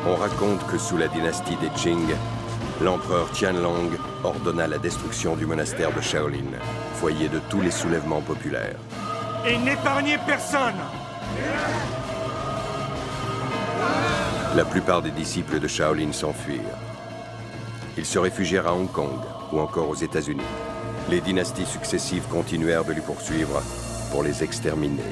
On raconte que sous la dynastie des Qing, l'empereur Qianlong ordonna la destruction du monastère de Shaolin, foyer de tous les soulèvements populaires. Et n'épargnez personne! La plupart des disciples de Shaolin s'enfuirent. Ils se réfugièrent à Hong Kong ou encore aux États-Unis. Les dynasties successives continuèrent de les poursuivre pour les exterminer.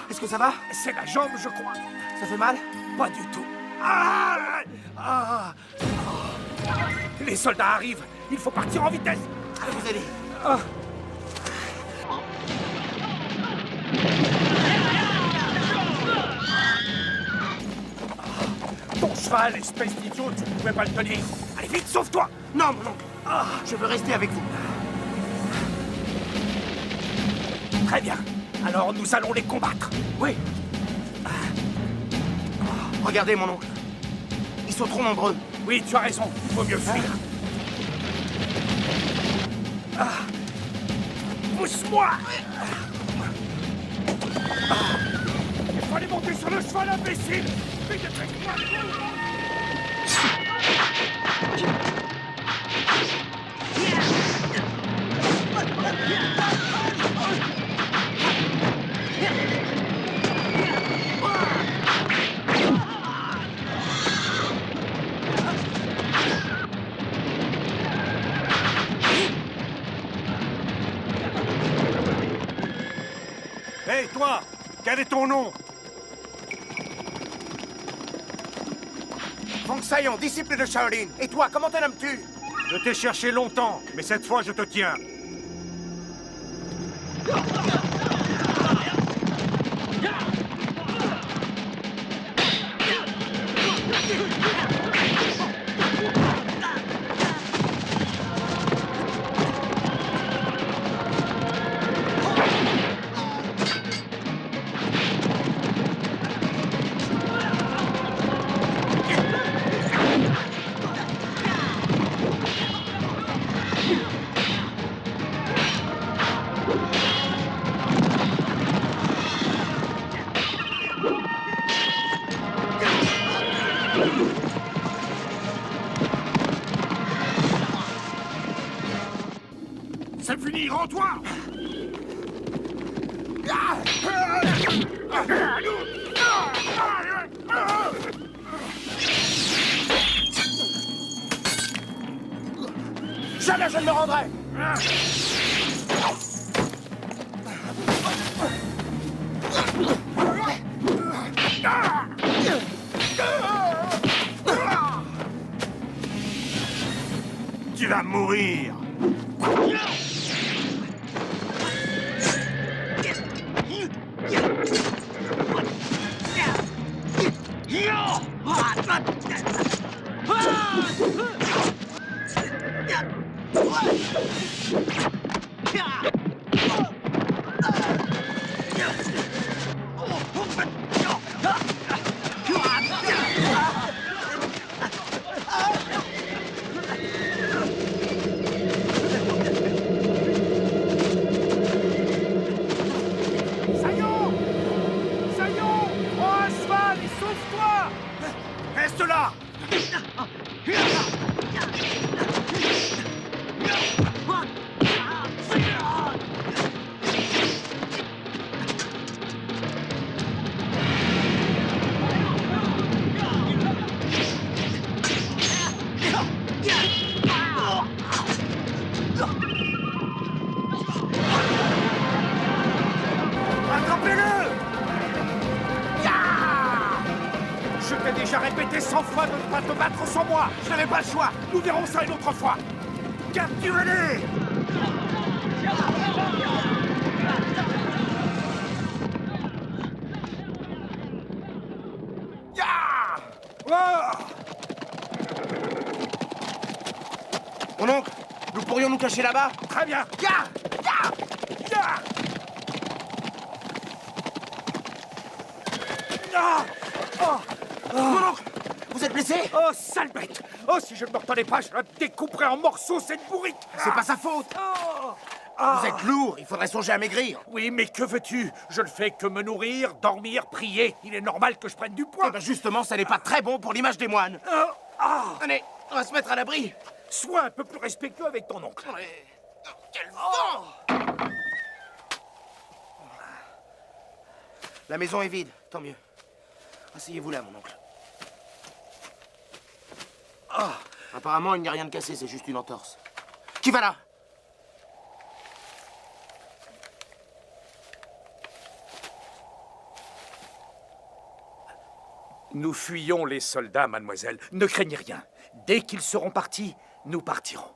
Est-ce que ça va? C'est la jambe, je crois. Ça fait mal? Pas du tout. Ah! Ah! Les soldats arrivent. Il faut partir en vitesse. Je vais vous aider. Ah! Ton cheval, espèce d'idiot, tu ne pouvais pas le tenir. Allez vite, sauve-toi. Non, mon oncle. Je veux rester avec vous. Très bien. Alors nous allons les combattre. Oui. Regardez, mon oncle. Ils sont trop nombreux. Oui, tu as raison. Il vaut mieux fuir. Pousse-moi. Il fallait monter sur le cheval, imbécile. Vite, dépêche-toi. Hé, toi! Quel est ton nom? Fong Sayon, disciple de Shaolin. Et toi, comment te nommes-tu? Je t'ai cherché longtemps, mais cette fois, je te tiens. C'est fini, rends-toi! Jamais je ne me rendrai! Tu vas mourir! moi. Je n'avais pas le choix. Nous verrons ça une autre fois. Capturez-les! Ya! Oh! Mon oncle, nous pourrions nous cacher là-bas? Très bien. Ya! Ya! Ya! Ah! Oh! Mon oncle, vous êtes blessé? Oh, sale bête! Oh, si je ne me retenais pas, je la découperais en morceaux, cette bourrique! C'est pas sa faute. Oh! Ah! Vous êtes lourd, il faudrait songer à maigrir. Oui, mais que veux-tu? Je ne fais que me nourrir, dormir, prier. Il est normal que je prenne du poids. Eh ben justement, ça n'est pas très bon pour l'image des moines. Allez, on va se mettre à l'abri. Sois un peu plus respectueux avec ton oncle. Quel vent! La maison est vide, tant mieux. Asseyez-vous là, mon oncle. Apparemment, il n'y a rien de cassé, c'est juste une entorse. Qui va là? Nous fuyons les soldats, mademoiselle. Ne craignez rien. Dès qu'ils seront partis, nous partirons.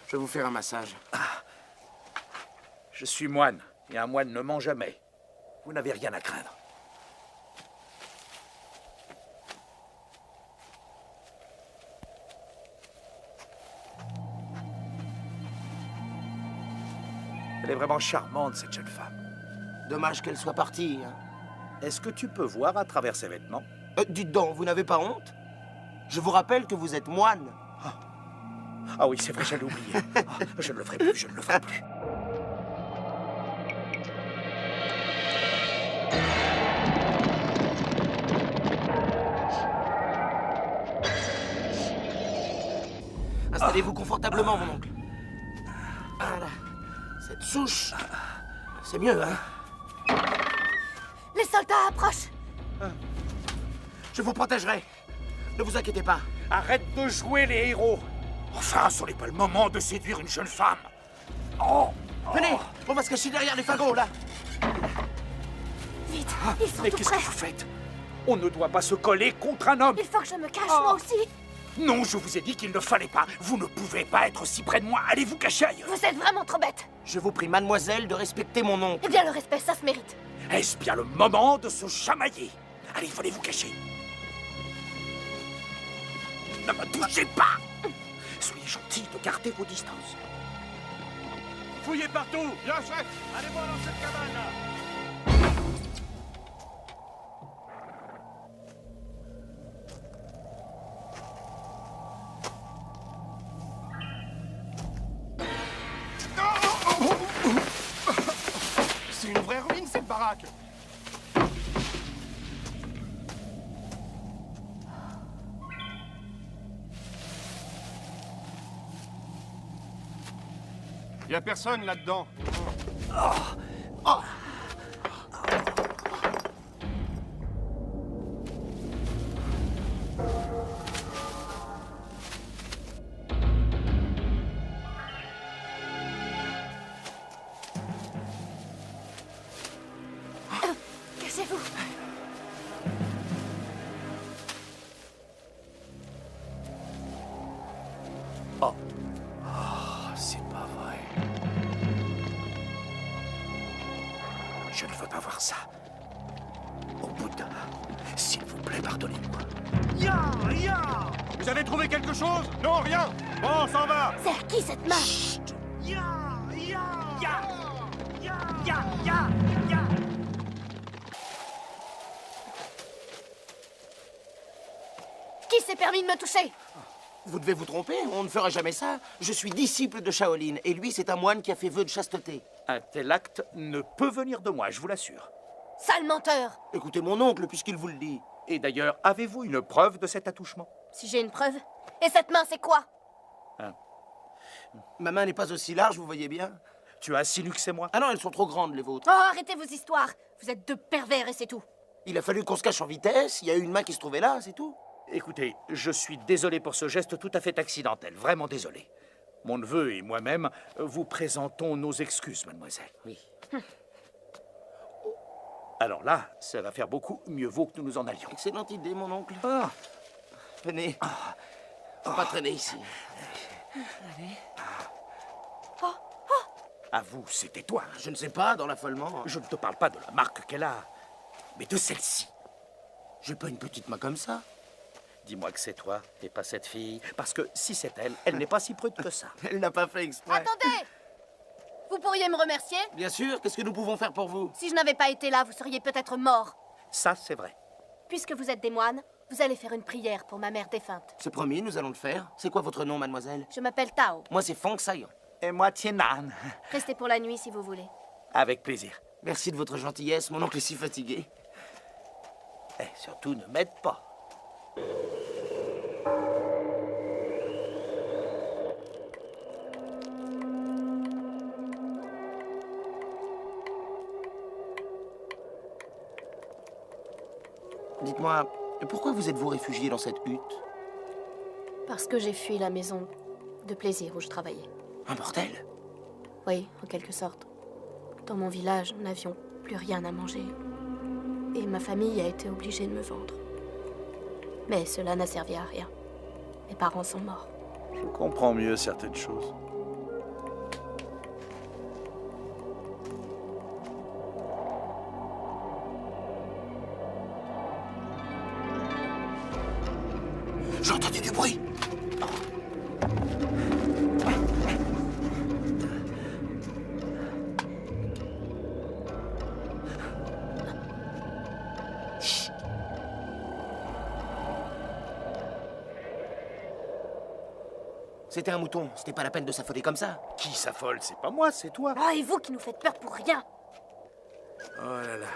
Je vais vous faire un massage. Je suis moine, et un moine ne ment jamais. Vous n'avez rien à craindre. Elle est vraiment charmante, cette jeune femme. Dommage qu'elle soit partie. Hein. Est-ce que tu peux voir à travers ses vêtements? Dites donc, vous n'avez pas honte? Je vous rappelle que vous êtes moine. Ah oui, c'est vrai, j'allais oublier. Je ne le ferai plus, je ne le ferai plus. Installez-vous confortablement, mon oncle. Voilà. Cette souche, c'est mieux, hein? Les soldats approchent. Je vous protégerai. Ne vous inquiétez pas. Arrête de jouer les héros. Enfin, ce n'est pas le moment de séduire une jeune femme. Oh! Venez, on va se cacher derrière les fagots, là. Vite, ils sont Mais tout qu'est-ce que près. vous faites? On ne doit pas se coller contre un homme. Il faut que je me cache, moi aussi. Non, je vous ai dit qu'il ne fallait pas. Vous ne pouvez pas être si près de moi. Allez vous cacher ailleurs. Vous êtes vraiment trop bête. Je vous prie, mademoiselle, de respecter mon oncle. Eh bien, le respect, ça se mérite. Est-ce bien le moment de se chamailler? Allez, il fallait vous cacher. Ne me touchez pas. Soyez gentils de garder vos distances. Fouillez partout! Bien, chef! Allez voir dans cette cabane, là! C'est une vraie ruine, cette baraque! Y a personne là-dedans. Cachez-vous. C'est pas vrai. Je ne veux pas voir ça. Au Bouddha, s'il vous plaît, pardonnez-moi. Vous avez trouvé quelque chose? Non, rien! Bon, on s'en va! C'est à qui cette main? Qui s'est permis de me toucher? Vous devez vous tromper, on ne ferait jamais ça. Je suis disciple de Shaolin, et lui, c'est un moine qui a fait vœu de chasteté. Un tel acte ne peut venir de moi, je vous l'assure. Sale menteur. Écoutez mon oncle, puisqu'il vous le dit. Et d'ailleurs, avez-vous une preuve de cet attouchement? Si j'ai une preuve. Et cette main, c'est quoi? Ma main n'est pas aussi large, vous voyez bien. Tu insinues que c'est moi? Ah non, elles sont trop grandes, les vôtres. Oh, arrêtez vos histoires. Vous êtes deux pervers et c'est tout. Il a fallu qu'on se cache en vitesse, il y a eu une main qui se trouvait là, c'est tout. Écoutez, je suis désolé pour ce geste tout à fait accidentel, vraiment désolé. Mon neveu et moi-même vous présentons nos excuses, mademoiselle. Oui. Alors là, ça va faire beaucoup. Mieux vaut que nous nous en allions. Excellente idée, mon oncle. Ah, Venez. Faut pas traîner ici. à vous, c'était toi. Je ne sais pas, dans l'affolement. Je ne te parle pas de la marque qu'elle a, mais de celle-ci. J'ai pas une petite main comme ça. Dis-moi que c'est toi et pas cette fille. Parce que si c'est elle, elle n'est pas si prude que ça. Elle n'a pas fait exprès. Attendez! Vous pourriez me remercier? Bien sûr, qu'est-ce que nous pouvons faire pour vous? Si je n'avais pas été là, vous seriez peut-être mort. Ça, c'est vrai. Puisque vous êtes des moines, vous allez faire une prière pour ma mère défunte. C'est promis, nous allons le faire. C'est quoi votre nom, mademoiselle? Je m'appelle Tao. Moi, c'est Fang Sayan. Et moi, Tienan. Restez pour la nuit si vous voulez. Avec plaisir. Merci de votre gentillesse, mon oncle est si fatigué. Et surtout, ne m'aide pas. Dites-moi, pourquoi vous êtes-vous réfugié dans cette hutte? Parce que j'ai fui la maison de plaisir où je travaillais. Un bordel? Oui, en quelque sorte. Dans mon village, nous n'avions plus rien à manger. Et ma famille a été obligée de me vendre. Mais cela n'a servi à rien. Mes parents sont morts. Je comprends mieux certaines choses. J'ai entendu du bruit. Chut. C'était un mouton, c'était pas la peine de s'affoler comme ça. Qui s'affole? C'est pas moi, c'est toi. Ah, et vous qui nous faites peur pour rien! Oh là là.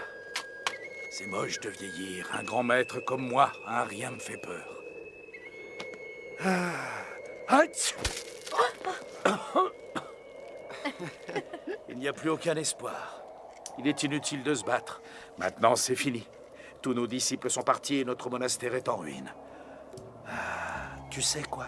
C'est moche de vieillir. Un grand maître comme moi, rien me fait peur. Il n'y a plus aucun espoir. Il est inutile de se battre. Maintenant, c'est fini. Tous nos disciples sont partis et notre monastère est en ruine. Tu sais quoi?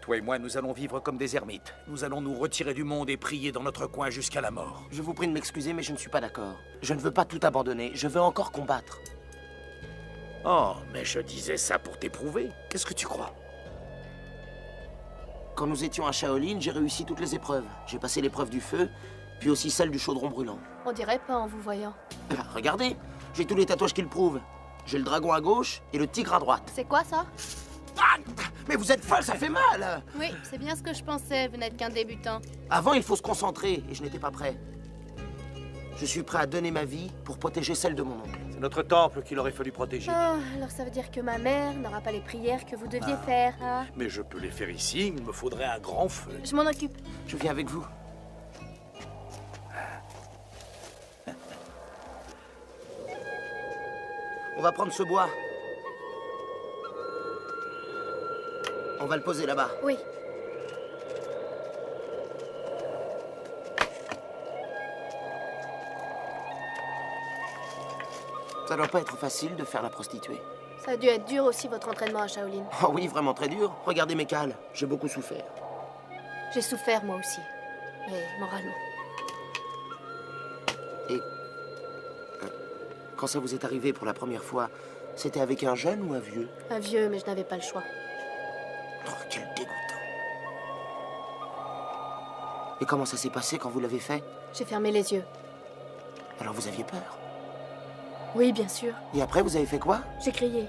Toi et moi, nous allons vivre comme des ermites. Nous allons nous retirer du monde et prier dans notre coin jusqu'à la mort. Je vous prie de m'excuser, mais je ne suis pas d'accord. Je ne veux pas tout abandonner, je veux encore combattre. Oh, mais je disais ça pour t'éprouver. Qu'est-ce que tu crois? Quand nous étions à Shaolin, j'ai réussi toutes les épreuves. J'ai passé l'épreuve du feu, puis aussi celle du chaudron brûlant. On dirait pas en vous voyant. Ah, regardez, j'ai tous les tatouages qui le prouvent. J'ai le dragon à gauche et le tigre à droite. C'est quoi ça? Ah, mais vous êtes folle, ça fait mal! Oui, c'est bien ce que je pensais, vous n'êtes qu'un débutant. Avant, il faut se concentrer, et je n'étais pas prêt. Je suis prêt à donner ma vie pour protéger celle de mon oncle. C'est notre temple qu'il aurait fallu protéger. Ah, alors ça veut dire que ma mère n'aura pas les prières que vous deviez faire, hein? Mais je peux les faire ici, il me faudrait un grand feu. Je m'en occupe. Je viens avec vous. On va prendre ce bois. On va le poser là-bas. Oui. Ça doit pas être facile de faire la prostituée. Ça a dû être dur aussi votre entraînement à Shaolin. Oh oui, vraiment très dur. Regardez mes cales. J'ai beaucoup souffert. J'ai souffert moi aussi. Mais moralement. Et quand ça vous est arrivé pour la première fois, c'était avec un jeune ou un vieux? Un vieux, mais je n'avais pas le choix. Oh, quel dégoûtant. Et comment ça s'est passé quand vous l'avez fait? J'ai fermé les yeux. Alors vous aviez peur? Oui, bien sûr. Et après, vous avez fait quoi? J'ai crié.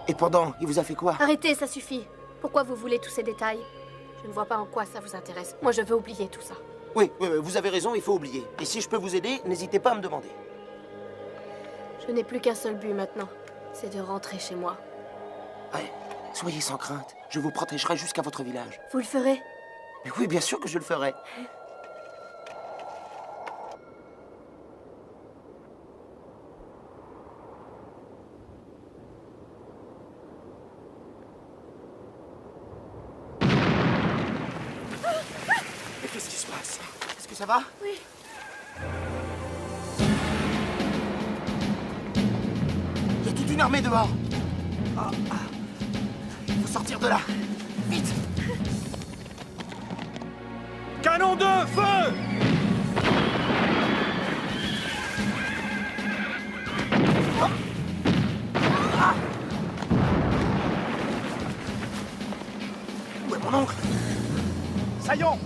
Et pendant, il vous a fait quoi? Arrêtez, ça suffit. Pourquoi vous voulez tous ces détails? Je ne vois pas en quoi ça vous intéresse. Moi, je veux oublier tout ça. Oui, vous avez raison, il faut oublier. Et si je peux vous aider, n'hésitez pas à me demander. Je n'ai plus qu'un seul but maintenant. C'est de rentrer chez moi. Ouais, soyez sans crainte. Je vous protégerai jusqu'à votre village. Vous le ferez? Mais oui, bien sûr que je le ferai. Mais qu'est-ce qui se passe? Est-ce que ça va? Oui. Il y a toute une armée dehors. Il faut sortir de là. Vite. Canon de feu! Mon oncle! Saillon!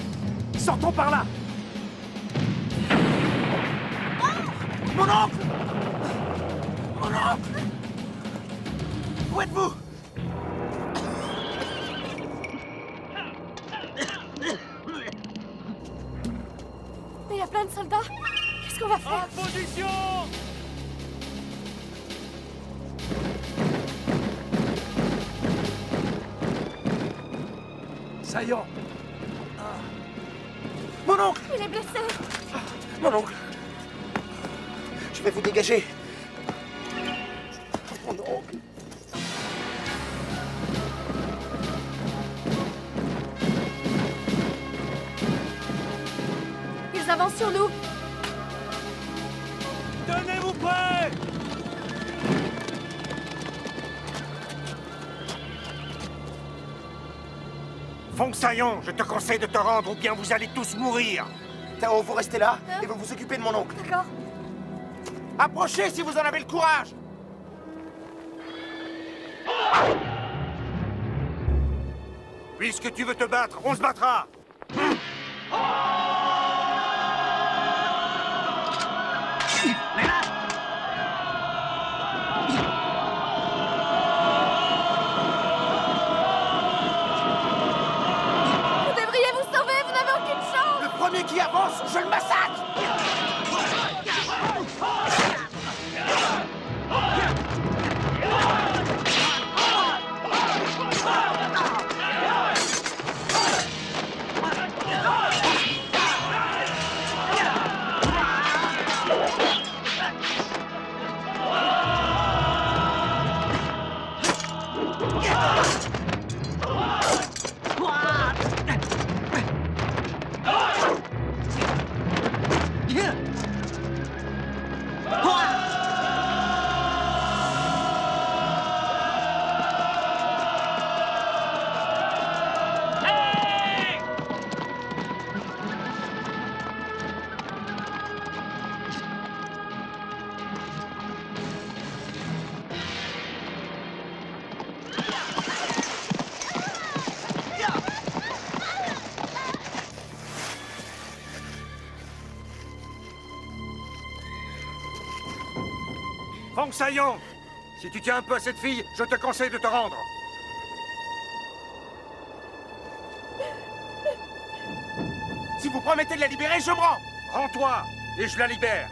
Sortons par là! Mon oncle! Mon oncle! Où êtes-vous? Mais il y a plein de soldats. Qu'est-ce qu'on va faire? En position! Saillon! Mon oncle! Il est blessé. Mon oncle! Je vais vous dégager. Mon oncle! Ils avancent sur nous. Tenez-vous prêts! Fong Saillon, je te conseille de te rendre ou bien vous allez tous mourir. Tao, vous restez là et vous vous occupez de mon oncle. D'accord. Approchez si vous en avez le courage. Puisque tu veux te battre, on se battra. Vous devriez vous sauver, vous n'avez aucune chance. Le premier qui avance, je le massacre. Fong Saillon, si tu tiens un peu à cette fille, je te conseille de te rendre. Si vous promettez de la libérer, je me rends. Rends-toi et je la libère.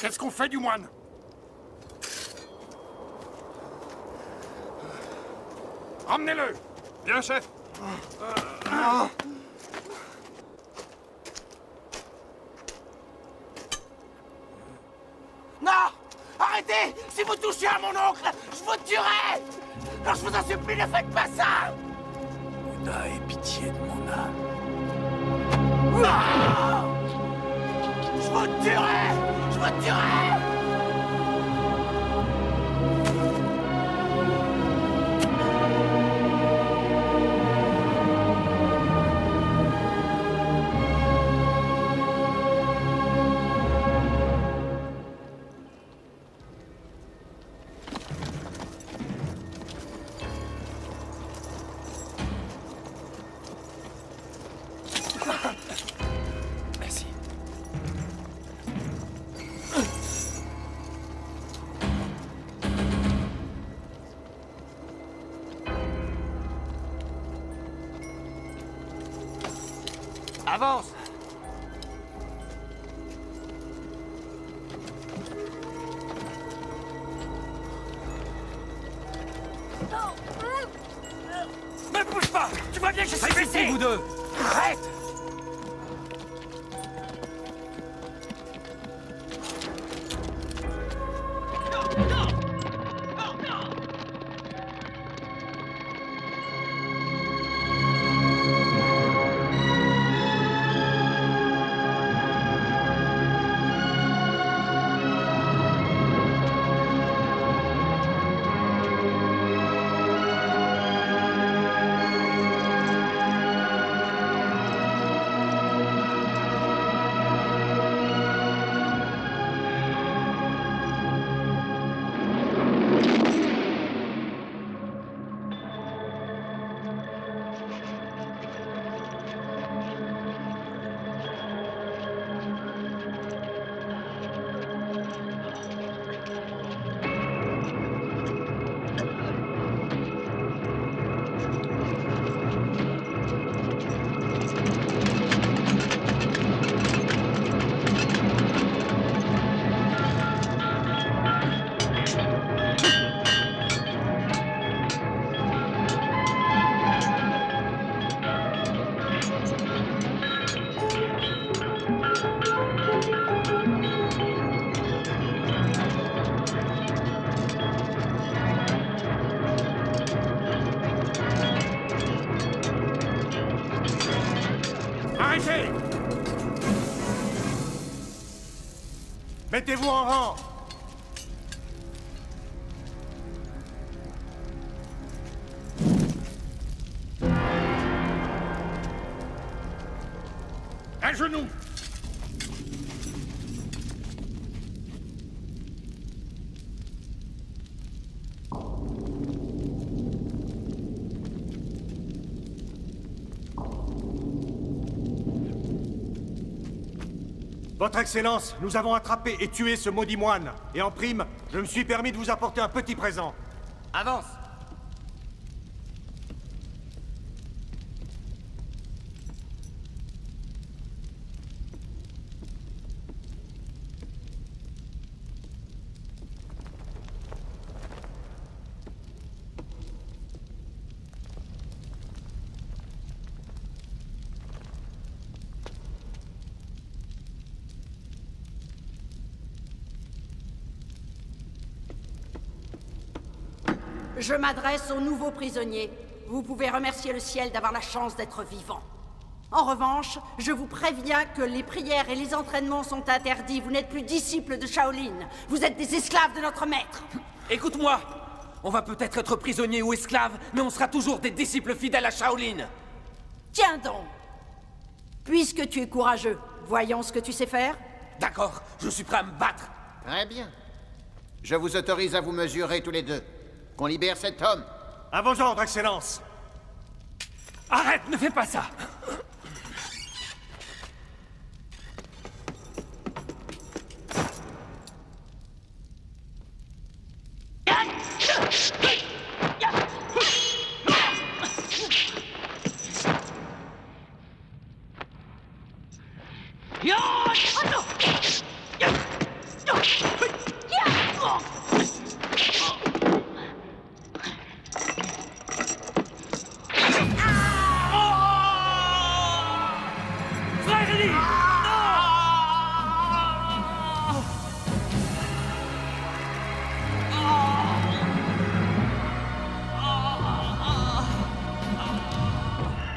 Qu'est-ce qu'on fait du moine? Ramenez-le! Bien, chef! Non! Arrêtez! Si vous touchez à mon oncle, je vous tuerai! Alors je vous en supplie, ne faites pas ça! Bouddha ait pitié de mon âme. Non! Je vous tuerai! Je vous tuerai! Merci. Avance! Mais pousse bouge pas! Tu vois bien que je suis blessé! Vous deux! Arrête! Arrêtez! Mettez-vous en rang! À genoux! Votre Excellence, nous avons attrapé et tué ce maudit moine. Et en prime, je me suis permis de vous apporter un petit présent. Avance! Je m'adresse aux nouveaux prisonniers. Vous pouvez remercier le ciel d'avoir la chance d'être vivant. En revanche, je vous préviens que les prières et les entraînements sont interdits. Vous n'êtes plus disciples de Shaolin. Vous êtes des esclaves de notre maître. Écoute-moi! On va peut-être être prisonniers ou esclaves, mais on sera toujours des disciples fidèles à Shaolin. Tiens donc. Puisque tu es courageux, voyons ce que tu sais faire. D'accord, je suis prêt à me battre. Très bien. Je vous autorise à vous mesurer tous les deux. Qu'on libère cet homme. À vos ordres, Excellence. Arrête, ne fais pas ça!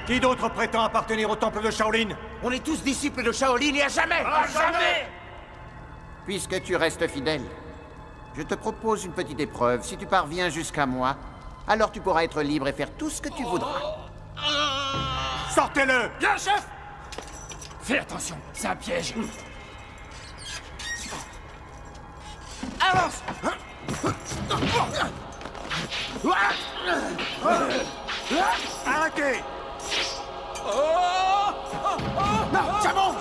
Qui d'autre prétend appartenir au temple de Shaolin? On est tous disciples de Shaolin et à jamais! À jamais! Puisque tu restes fidèle, je te propose une petite épreuve. Si tu parviens jusqu'à moi, alors tu pourras être libre et faire tout ce que tu voudras. Sortez-le! Bien, chef! Fais attention, c'est un piège. Avance! Arrêtez! Non, Jamon!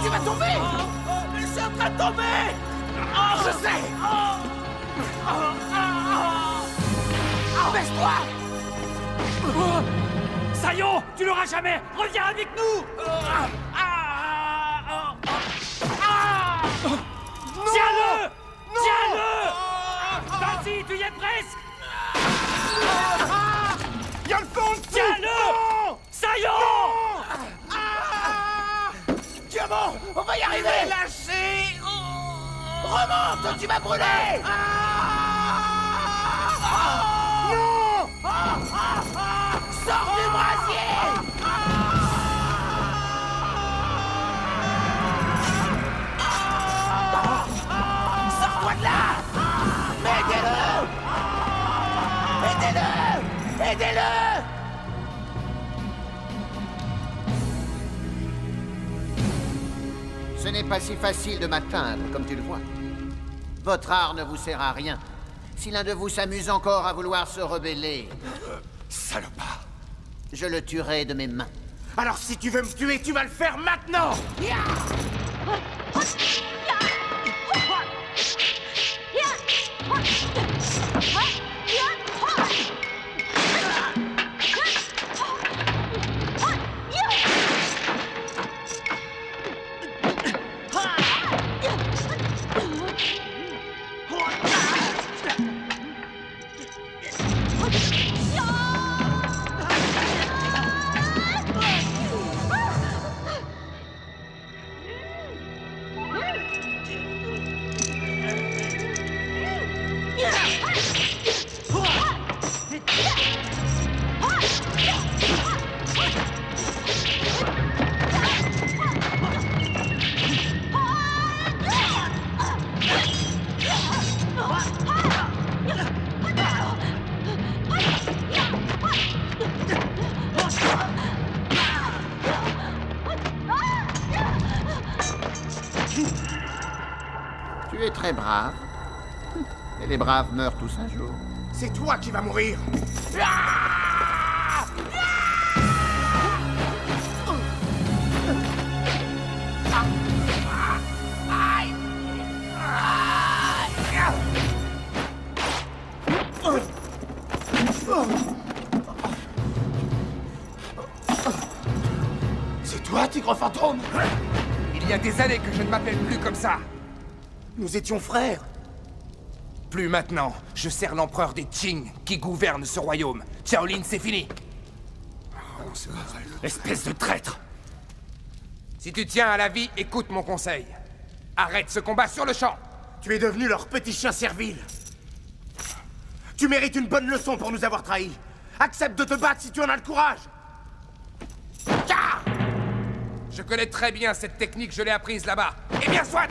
Tu vas tomber! Je suis en train de tomber! Je sais! Baisse-toi! Sayon, tu l'auras jamais! Reviens avec nous! Tiens-le! Tiens-le! arriver! Lâchez! Remonte, tu vas brûler! Sors du brasier! Sors-toi de là! Aidez-le! Aidez-le! Aidez-le! Ce n'est pas si facile de m'atteindre, comme tu le vois. Votre art ne vous sert à rien. Si l'un de vous s'amuse encore à vouloir se rebeller, Salopard. je le tuerai de mes mains. Alors si tu veux me tuer, tu vas le faire maintenant! Tu es très brave. Et les braves meurent tous un jour. C'est toi qui vas mourir! C'est toi, tigre fantôme? Il y a des années que je ne m'appelle plus comme ça! Nous étions frères! Plus maintenant, je sers l'empereur des Qing qui gouverne ce royaume. Shaolin, c'est fini! Espèce de traître! Si tu tiens à la vie, écoute mon conseil. Arrête ce combat sur le champ! Tu es devenu leur petit chien servile. Tu mérites une bonne leçon pour nous avoir trahis. Accepte de te battre si tu en as le courage! Car je connais très bien cette technique, je l'ai apprise là-bas. Eh bien, soit!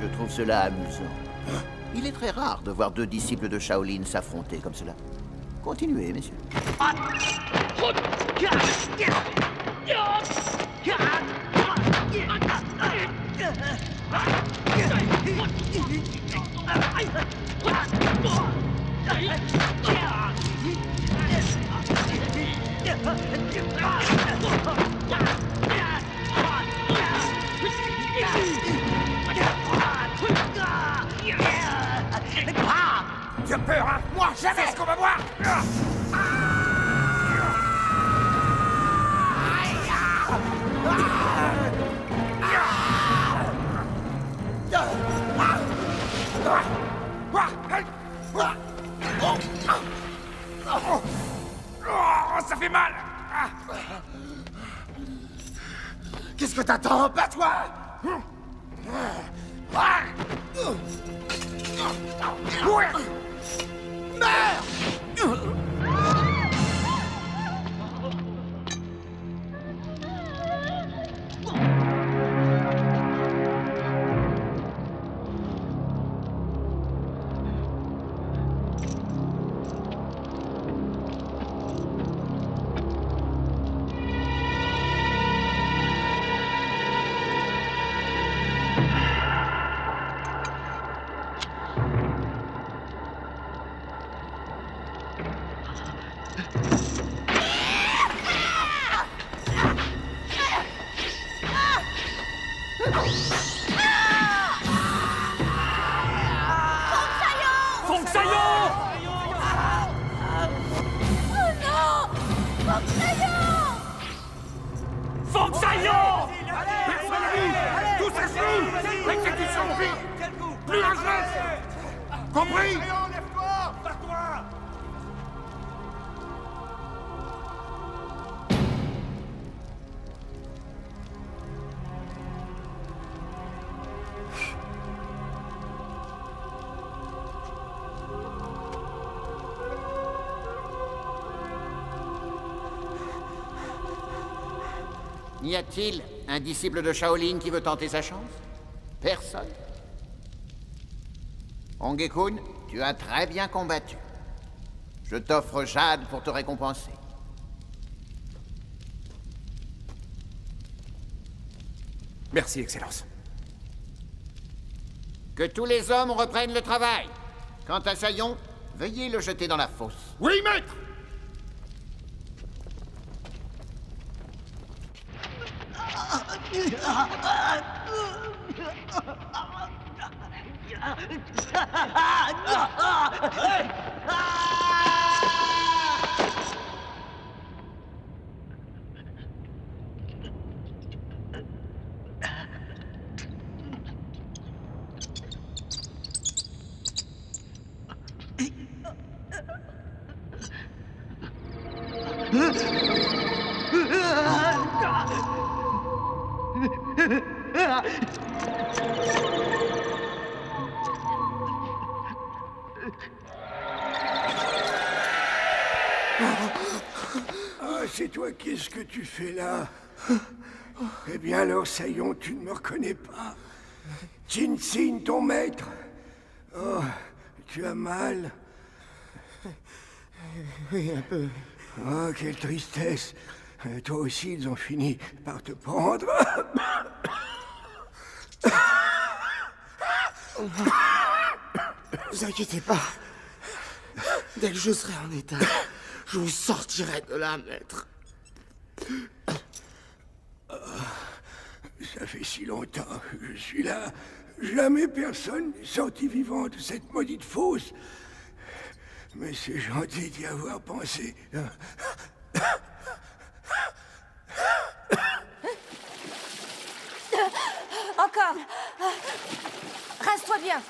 Je trouve cela amusant. Il est très rare de voir deux disciples de Shaolin s'affronter comme cela. Continuez, messieurs. Tu as peur, hein? Moi, jamais! C'est ce qu'on va voir! Ça fait mal! Qu'est-ce que t'attends? Bats-toi! plus un geste! Compris? Lève-toi! Bats-toi! Y a-t-il un disciple de Shaolin qui veut tenter sa chance? Personne. Hongekun, tu as très bien combattu. Je t'offre Jade pour te récompenser. Merci, Excellence. Que tous les hommes reprennent le travail. Quant à Sayon, veuillez le jeter dans la fosse. Oui, maître! Ah, c'est toi, qu'est-ce que tu fais là? Eh bien alors, Sayon, tu ne me reconnais pas. Jinsin, ton maître. Oh, tu as mal? Oui, un peu. Oh, quelle tristesse. Toi aussi, ils ont fini par te prendre. Vous inquiétez pas. Dès que je serai en état, je vous sortirai de là, maître. Ça fait si longtemps que je suis là. Jamais personne n'est sorti vivant de cette maudite fosse. Mais c'est gentil d'y avoir pensé. Encore. Reste-toi bien.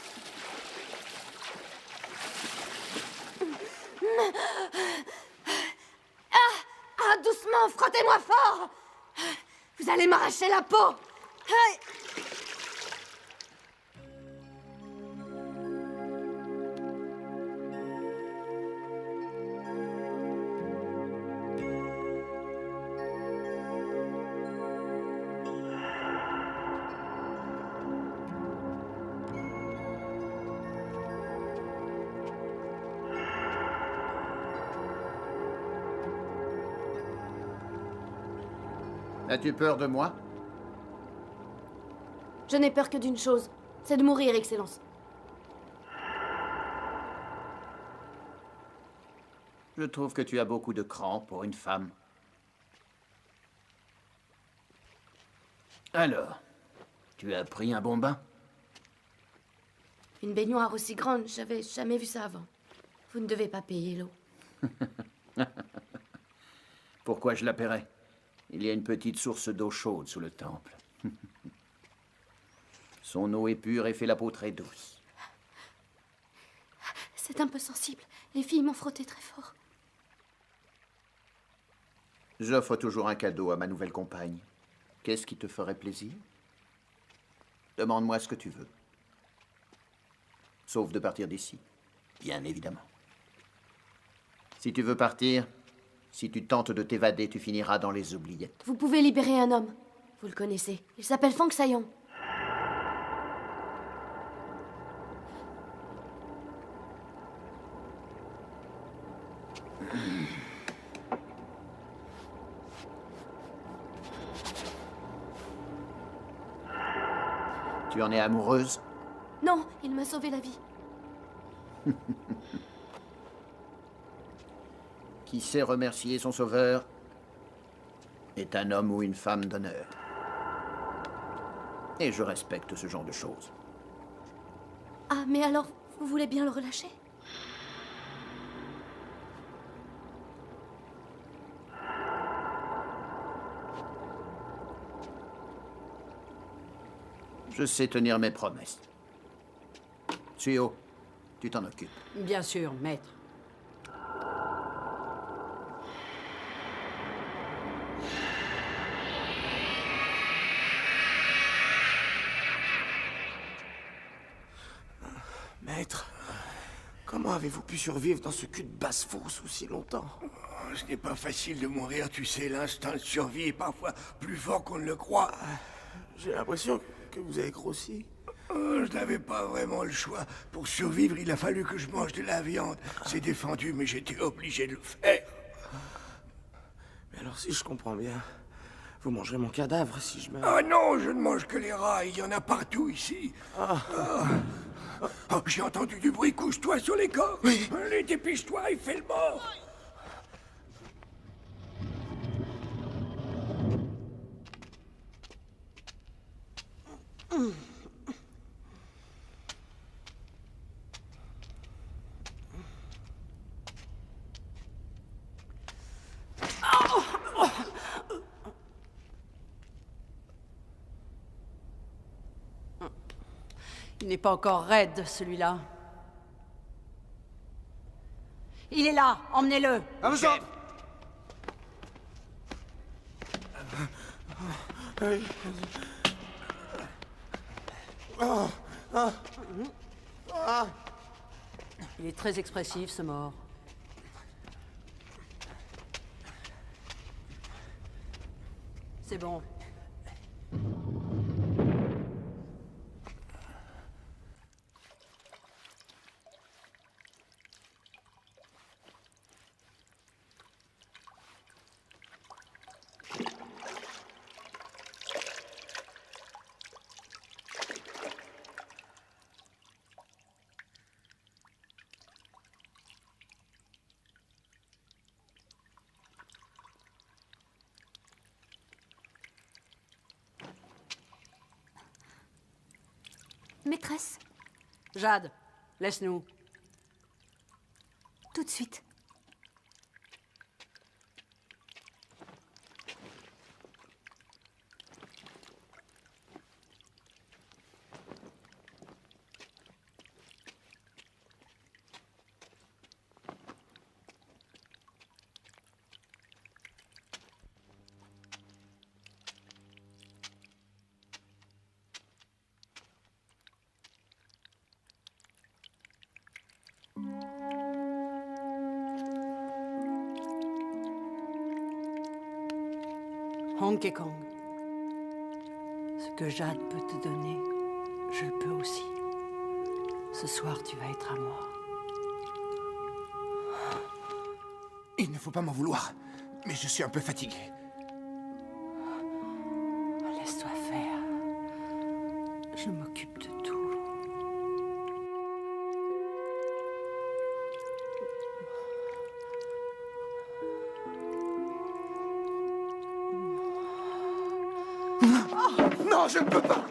Ah, doucement, frottez-moi fort! Vous allez m'arracher la peau! As-tu peur de moi? Je n'ai peur que d'une chose, c'est de mourir, Excellence. Je trouve que tu as beaucoup de cran pour une femme. Alors, tu as pris un bon bain? Une baignoire aussi grande, j'avais jamais vu ça avant. Vous ne devez pas payer l'eau. Pourquoi je la paierais? Il y a une petite source d'eau chaude sous le temple. Son eau est pure et fait la peau très douce. C'est un peu sensible. Les filles m'ont frotté très fort. J'offre toujours un cadeau à ma nouvelle compagne. Qu'est-ce qui te ferait plaisir? Demande-moi ce que tu veux. Sauf de partir d'ici, bien évidemment. Si tu veux partir, si tu tentes de t'évader, tu finiras dans les oubliettes. Vous pouvez libérer un homme. Vous le connaissez. Il s'appelle Fang Sayon. Tu en es amoureuse? Non, il m'a sauvé la vie. Qui sait remercier son sauveur est un homme ou une femme d'honneur. Et je respecte ce genre de choses. Ah, mais alors, vous voulez bien le relâcher? Je sais tenir mes promesses. Suo, tu t'en occupes. Bien sûr, maître. Maître, comment avez-vous pu survivre dans ce cul de basse-fosse aussi longtemps? Oh, ce n'est pas facile de mourir, tu sais, l'instinct de survie est parfois plus fort qu'on ne le croit. J'ai l'impression que vous avez grossi. Oh, je n'avais pas vraiment le choix. Pour survivre, il a fallu que je mange de la viande. C'est défendu, mais j'étais obligé de le faire. Mais alors, si je comprends bien, vous mangerez mon cadavre si je meurs. Ah non, je ne mange que les rats, il y en a partout ici. Oh, j'ai entendu du bruit, couche-toi sur les corps. Oui. Allez, dépêche-toi et fais le mort. Il n'est pas encore raide, celui-là. Il est là, emmenez-le. À vous autres. Il est très expressif, ce mort. C'est bon. Maîtresse, Jade, laisse-nous. tout de suite. Honky Kong. Ce que Jade peut te donner, je le peux aussi. Ce soir, tu vas être à moi. Il ne faut pas m'en vouloir, mais je suis un peu fatigué. Laisse-toi faire. Je m'occupe de tout. Non, je ne peux pas.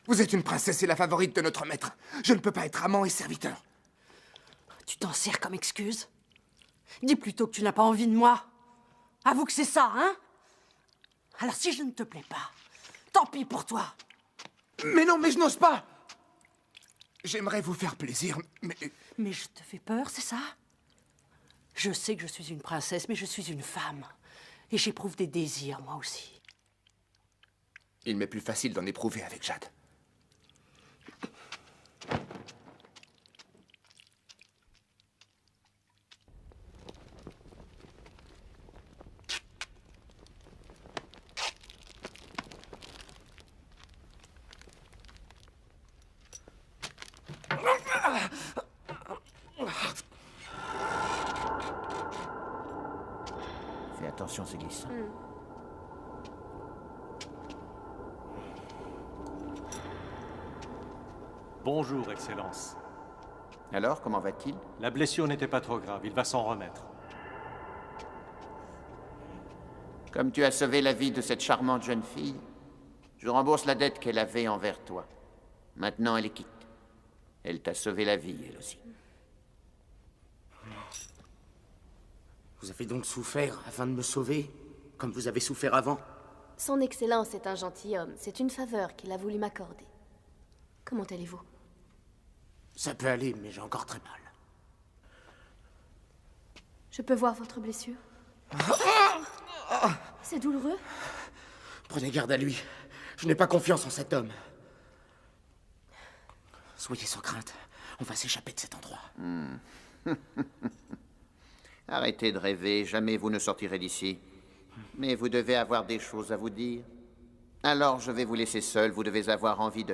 Vous êtes une princesse et la favorite de notre maître. Je ne peux pas être amant et serviteur. Tu t'en sers comme excuse? Dis plutôt que tu n'as pas envie de moi. Avoue que c'est ça, hein? Alors si je ne te plais pas, tant pis pour toi. Mais non, mais je n'ose pas. J'aimerais vous faire plaisir, mais... Mais je te fais peur, c'est ça? Je sais que je suis une princesse, mais je suis une femme. Et j'éprouve des désirs, moi aussi. Il m'est plus facile d'en éprouver avec Jade. Fais attention, c'est glissant. Bonjour, Excellence. Alors, comment va-t-il? La blessure n'était pas trop grave, il va s'en remettre. Comme tu as sauvé la vie de cette charmante jeune fille, je rembourse la dette qu'elle avait envers toi. Maintenant, elle est quitte. Elle t'a sauvé la vie, elle aussi. Vous avez donc souffert afin de me sauver, comme vous avez souffert avant? Son Excellence est un gentilhomme. C'est une faveur qu'il a voulu m'accorder. Comment allez-vous? Ça peut aller, mais j'ai encore très mal. Je peux voir votre blessure? C'est douloureux? Prenez garde à lui. Je n'ai pas confiance en cet homme. Soyez sans crainte. On va s'échapper de cet endroit. Arrêtez de rêver, jamais vous ne sortirez d'ici. Mais vous devez avoir des choses à vous dire. Alors je vais vous laisser seul, vous devez avoir envie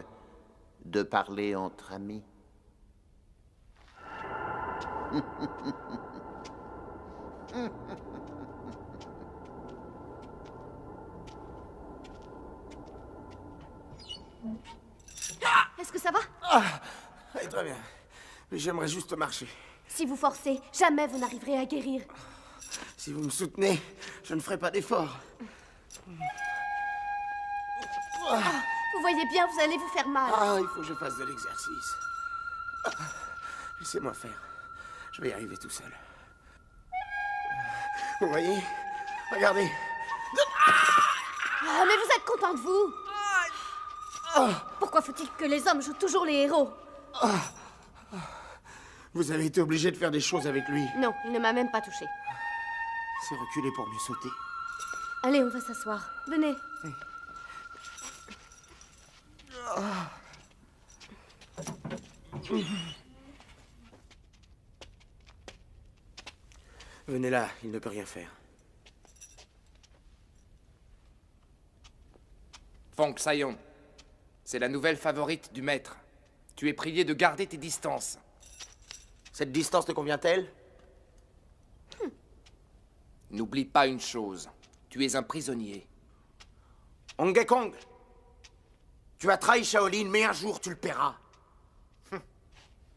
de parler entre amis. Est-ce que ça va? Oui, très bien. Mais j'aimerais juste marcher. Si vous forcez, jamais vous n'arriverez à guérir. Si vous me soutenez, je ne ferai pas d'effort. Vous voyez bien, vous allez vous faire mal. Il faut que je fasse de l'exercice. Laissez-moi faire. Je vais y arriver tout seul. Vous voyez? Regardez. Mais vous êtes content de vous? Pourquoi faut-il que les hommes jouent toujours les héros? Vous avez été obligé de faire des choses avec lui. Non, il ne m'a même pas touché. C'est reculer pour mieux sauter. Allez, on va s'asseoir. Venez. Venez là, il ne peut rien faire. Feng Xiong, c'est la nouvelle favorite du maître. Tu es prié de garder tes distances. Cette distance te convient-elle? N'oublie pas une chose. Tu es un prisonnier. Hong Kong, tu as trahi Shaolin, mais un jour tu le paieras.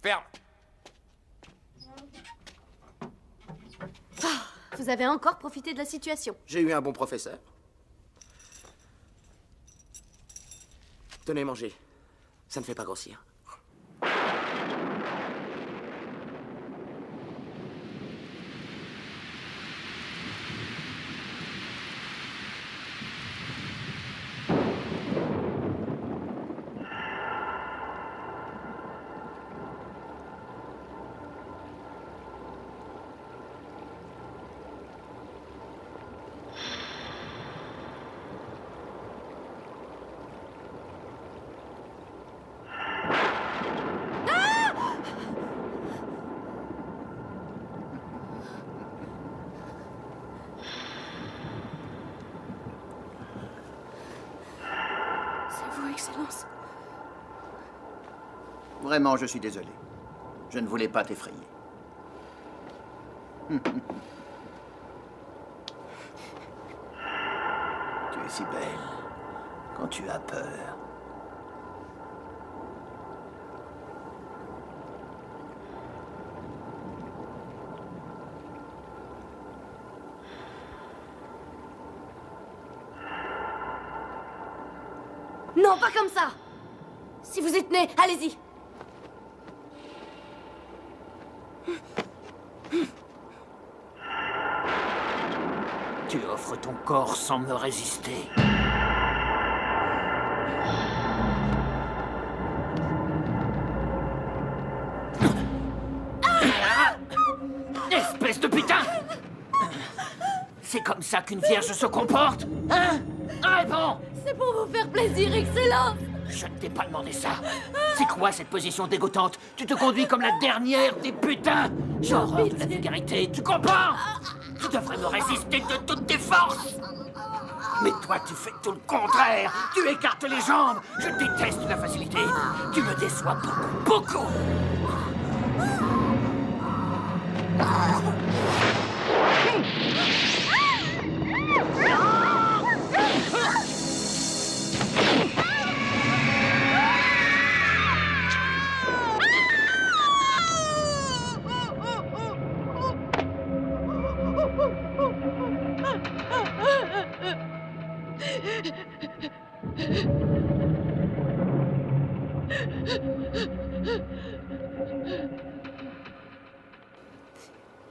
Ferme. Vous avez encore profité de la situation. J'ai eu un bon professeur. Tenez, mangez. Ça ne fait pas grossir. Excellence. Vraiment, je suis désolé. Je ne voulais pas t'effrayer. Tu es si belle quand tu as peur. Non, pas comme ça! Si vous y tenez, allez-y! Tu offres ton corps sans me résister. Espèce de putain! C'est comme ça qu'une vierge se comporte? Hein? Réponds! C'est pour vous faire plaisir, Excellence! Je ne t'ai pas demandé ça. C'est quoi cette position dégoûtante? Tu te conduis comme la dernière des putains! J'ai horreur de la vulgarité, tu comprends? Tu devrais me résister de toutes tes forces! Mais toi, tu fais tout le contraire! Tu écartes les jambes! Je déteste la facilité! Tu me déçois beaucoup, beaucoup!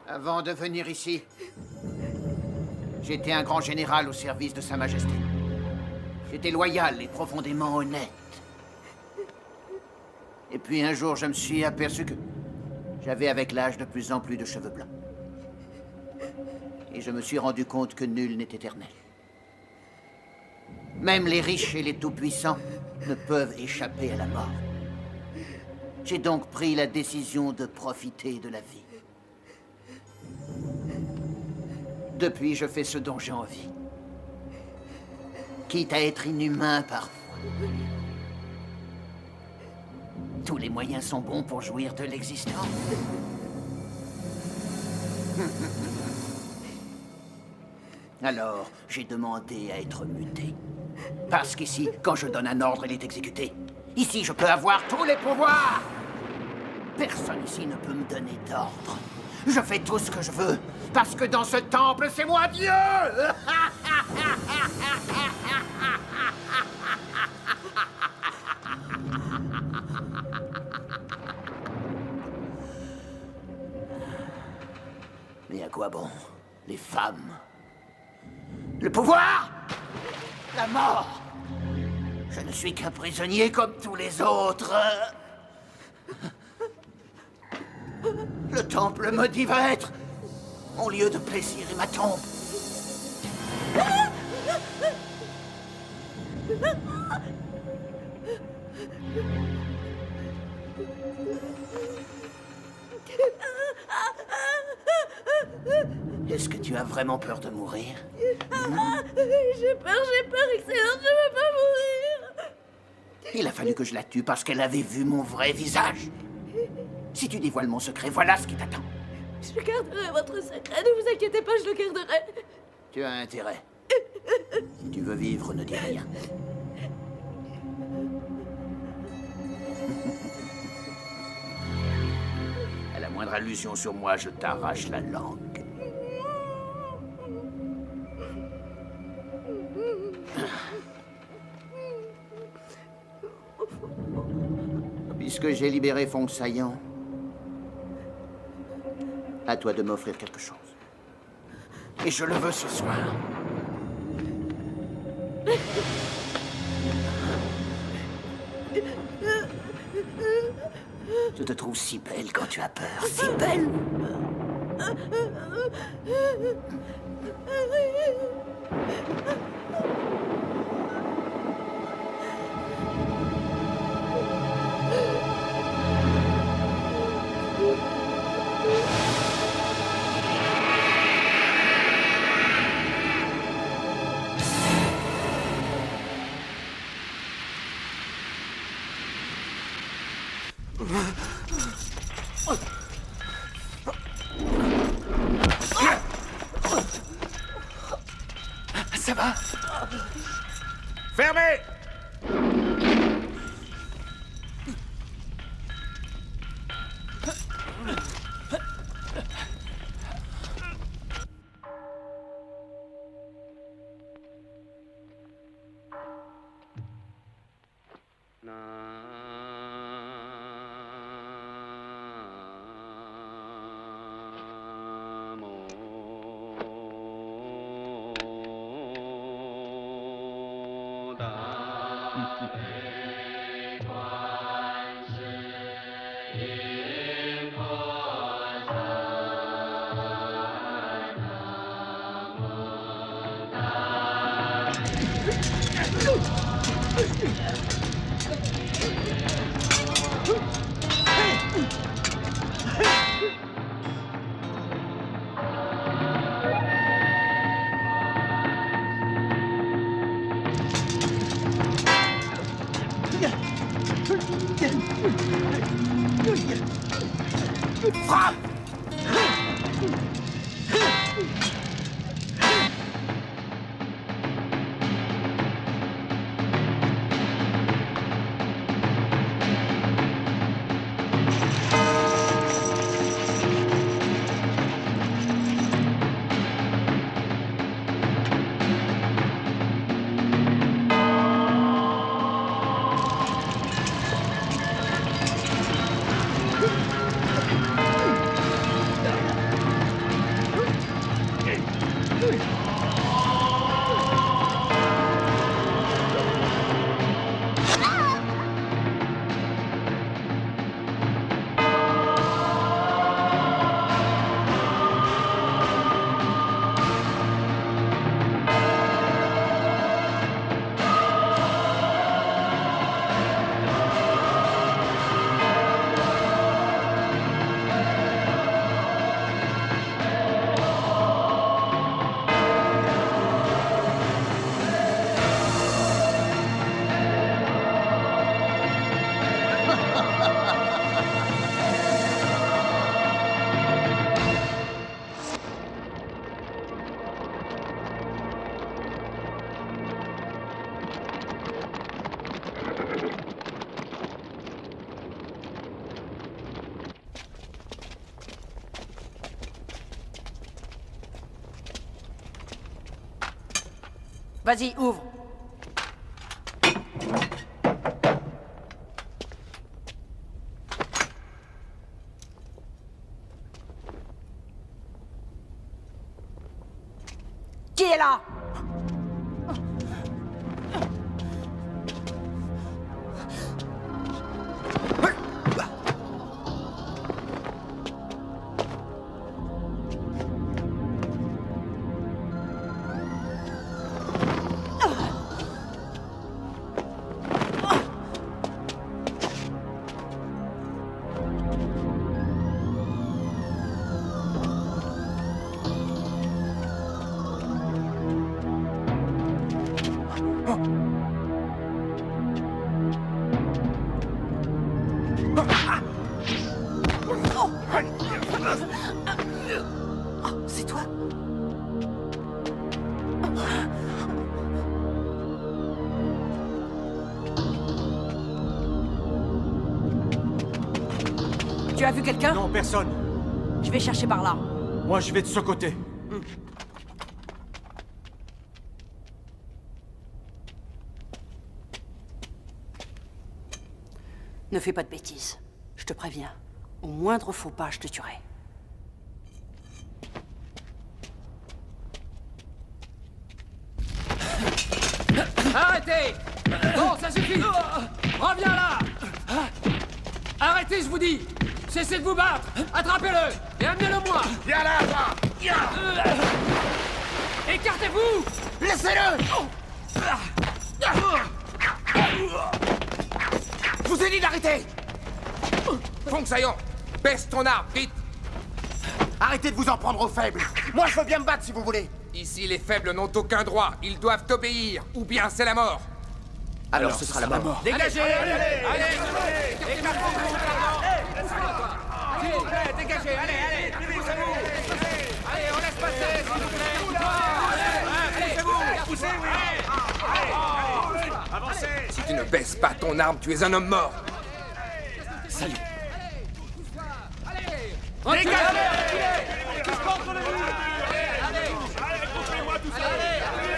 Avant de venir ici, j'étais un grand général au service de Sa Majesté. J'étais loyal et profondément honnête. Et puis un jour, je me suis aperçu que j'avais avec l'âge de plus en plus de cheveux blancs. Et je me suis rendu compte que nul n'est éternel. Même les riches et les tout-puissants ne peuvent échapper à la mort. J'ai donc pris la décision de profiter de la vie. Depuis, je fais ce dont j'ai envie. Quitte à être inhumain parfois. Tous les moyens sont bons pour jouir de l'existence. Alors, j'ai demandé à être muté. Parce qu'ici, quand je donne un ordre, il est exécuté. Ici, je peux avoir tous les pouvoirs. Personne ici ne peut me donner d'ordre. Je fais tout ce que je veux, parce que dans ce temple, c'est moi Dieu. Mais à quoi bon? Les femmes? Le pouvoir? La mort? Je ne suis qu'un prisonnier comme tous les autres. Le temple maudit va être mon lieu de plaisir et ma tombe. Est-ce que tu as vraiment peur de mourir? J'ai peur, Excellence, je veux pas mourir. Il a fallu que je la tue parce qu'elle avait vu mon vrai visage. Si tu dévoiles mon secret, voilà ce qui t'attend. Je garderai votre secret, ne vous inquiétez pas, je le garderai. Tu as intérêt. Si tu veux vivre, ne dis rien. À la moindre allusion sur moi, je t'arrache la langue. Puisque j'ai libéré Fong Saillant, à toi de m'offrir quelque chose. Et je le veux ce soir. Je te trouve si belle quand tu as peur, si belle. Ça va? Fermez! Frappe! Vas-y, ouvre. Qui est là? C'est toi? Tu as vu quelqu'un? Non, personne. Je vais chercher par là. Moi, je vais de ce côté. Ne fais pas de bêtises. Je te préviens. Au moindre faux pas, je te tuerai. Arrêtez! Bon, ça suffit! Reviens là! Arrêtez, je vous dis! Cessez de vous battre! Attrapez-le! Et amenez-le-moi! Viens là, va! Écartez-vous! Laissez-le! Je vous ai dit d'arrêter! Fong Saillon, baisse ton arme, vite! Arrêtez de vous en prendre aux faibles! Moi, je veux bien me battre si vous voulez! Ici, les faibles n'ont aucun droit. Ils doivent obéir, ou bien c'est la mort. Alors ce sera la mort. Dégagez! Allez! S'il vous plaît, dégagez, allez! Poussez-vous! Allez, on laisse passer, s'il vous plaît! Allez, poussez-vous! Allez! Avancez! Si tu ne baisses pas ton arme, tu es un homme mort. Salut! Dégagez!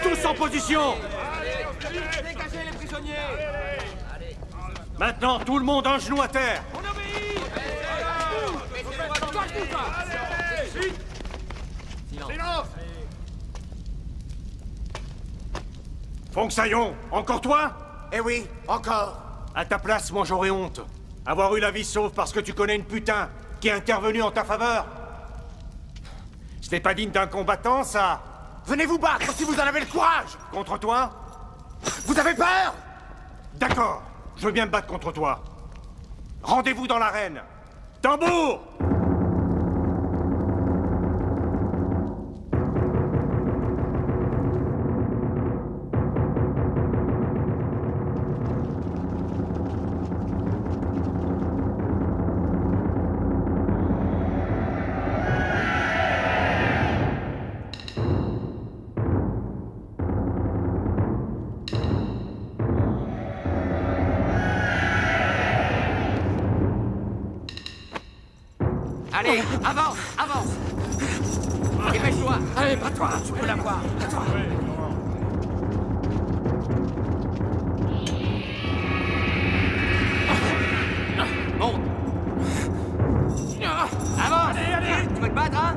Tous en position! Dégagez les prisonniers! Maintenant, tout le monde un genou à terre! On obéit! Silence! Fong Saillon, encore toi? Eh oui, encore! À ta place, moi j'aurais honte. Avoir eu la vie sauve parce que tu connais une putain qui est intervenue en ta faveur. Ce n'est pas digne d'un combattant, ça. Venez vous battre si vous en avez le courage! Contre toi? Vous avez peur? D'accord, je veux bien me battre contre toi. Rendez-vous dans l'arène. Tambour! Allez, avance, avance! Dépêche-toi! Allez, pas toi, tu peux l'avoir! À toi! Monte! Avance! Allez, allez! Tu veux te battre, hein?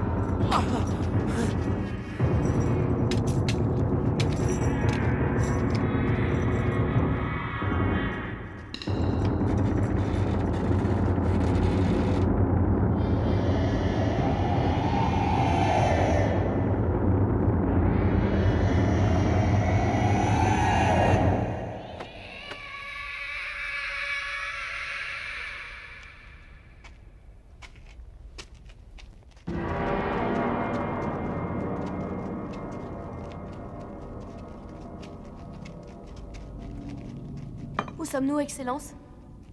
Où sommes-nous, Excellence?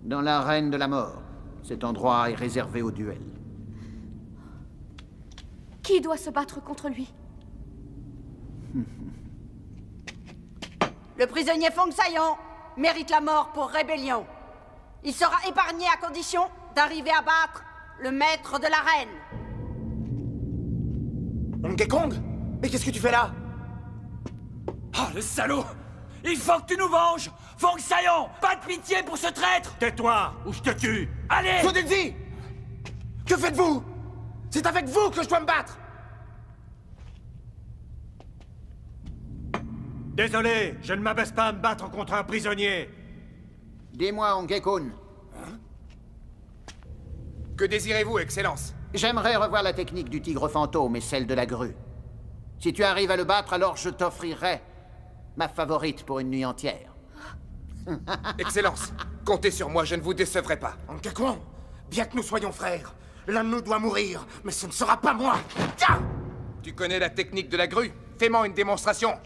Dans l'arène de la mort. Cet endroit est réservé au duel. Qui doit se battre contre lui? Le prisonnier Fong Saillon mérite la mort pour rébellion. Il sera épargné à condition d'arriver à battre le maître de l'arène. Hong Kong? Mais qu'est-ce que tu fais là? Oh, le salaud! Il faut que tu nous venges! Fong Saillon! Pas de pitié pour ce traître! Tais-toi, ou je te tue! Allez! Sodenzi! Que faites-vous? C'est avec vous que je dois me battre! Désolé, je ne m'abaisse pas à me battre contre un prisonnier. Dis-moi, Hongekun. Que désirez-vous, Excellence? J'aimerais revoir la technique du tigre fantôme et celle de la grue. Si tu arrives à le battre, alors je t'offrirai ma favorite pour une nuit entière. Excellence, comptez sur moi, je ne vous décevrai pas. Hongekun, bien que nous soyons frères, l'un de nous doit mourir, mais ce ne sera pas moi. Tiens! Tu connais la technique de la grue? Fais-moi une démonstration.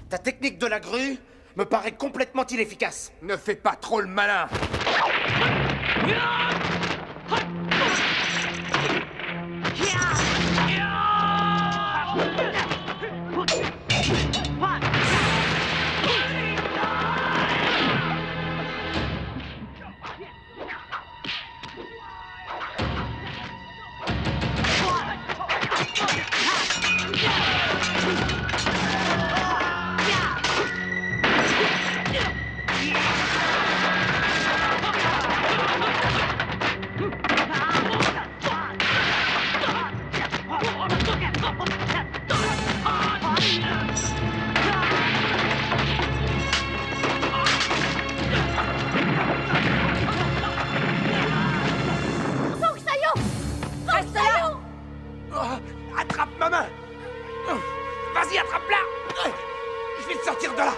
Ta technique de la grue me paraît complètement inefficace. Ne fais pas trop le malin. Attrape ma main! Vas-y, attrape-la! Je vais te sortir de là!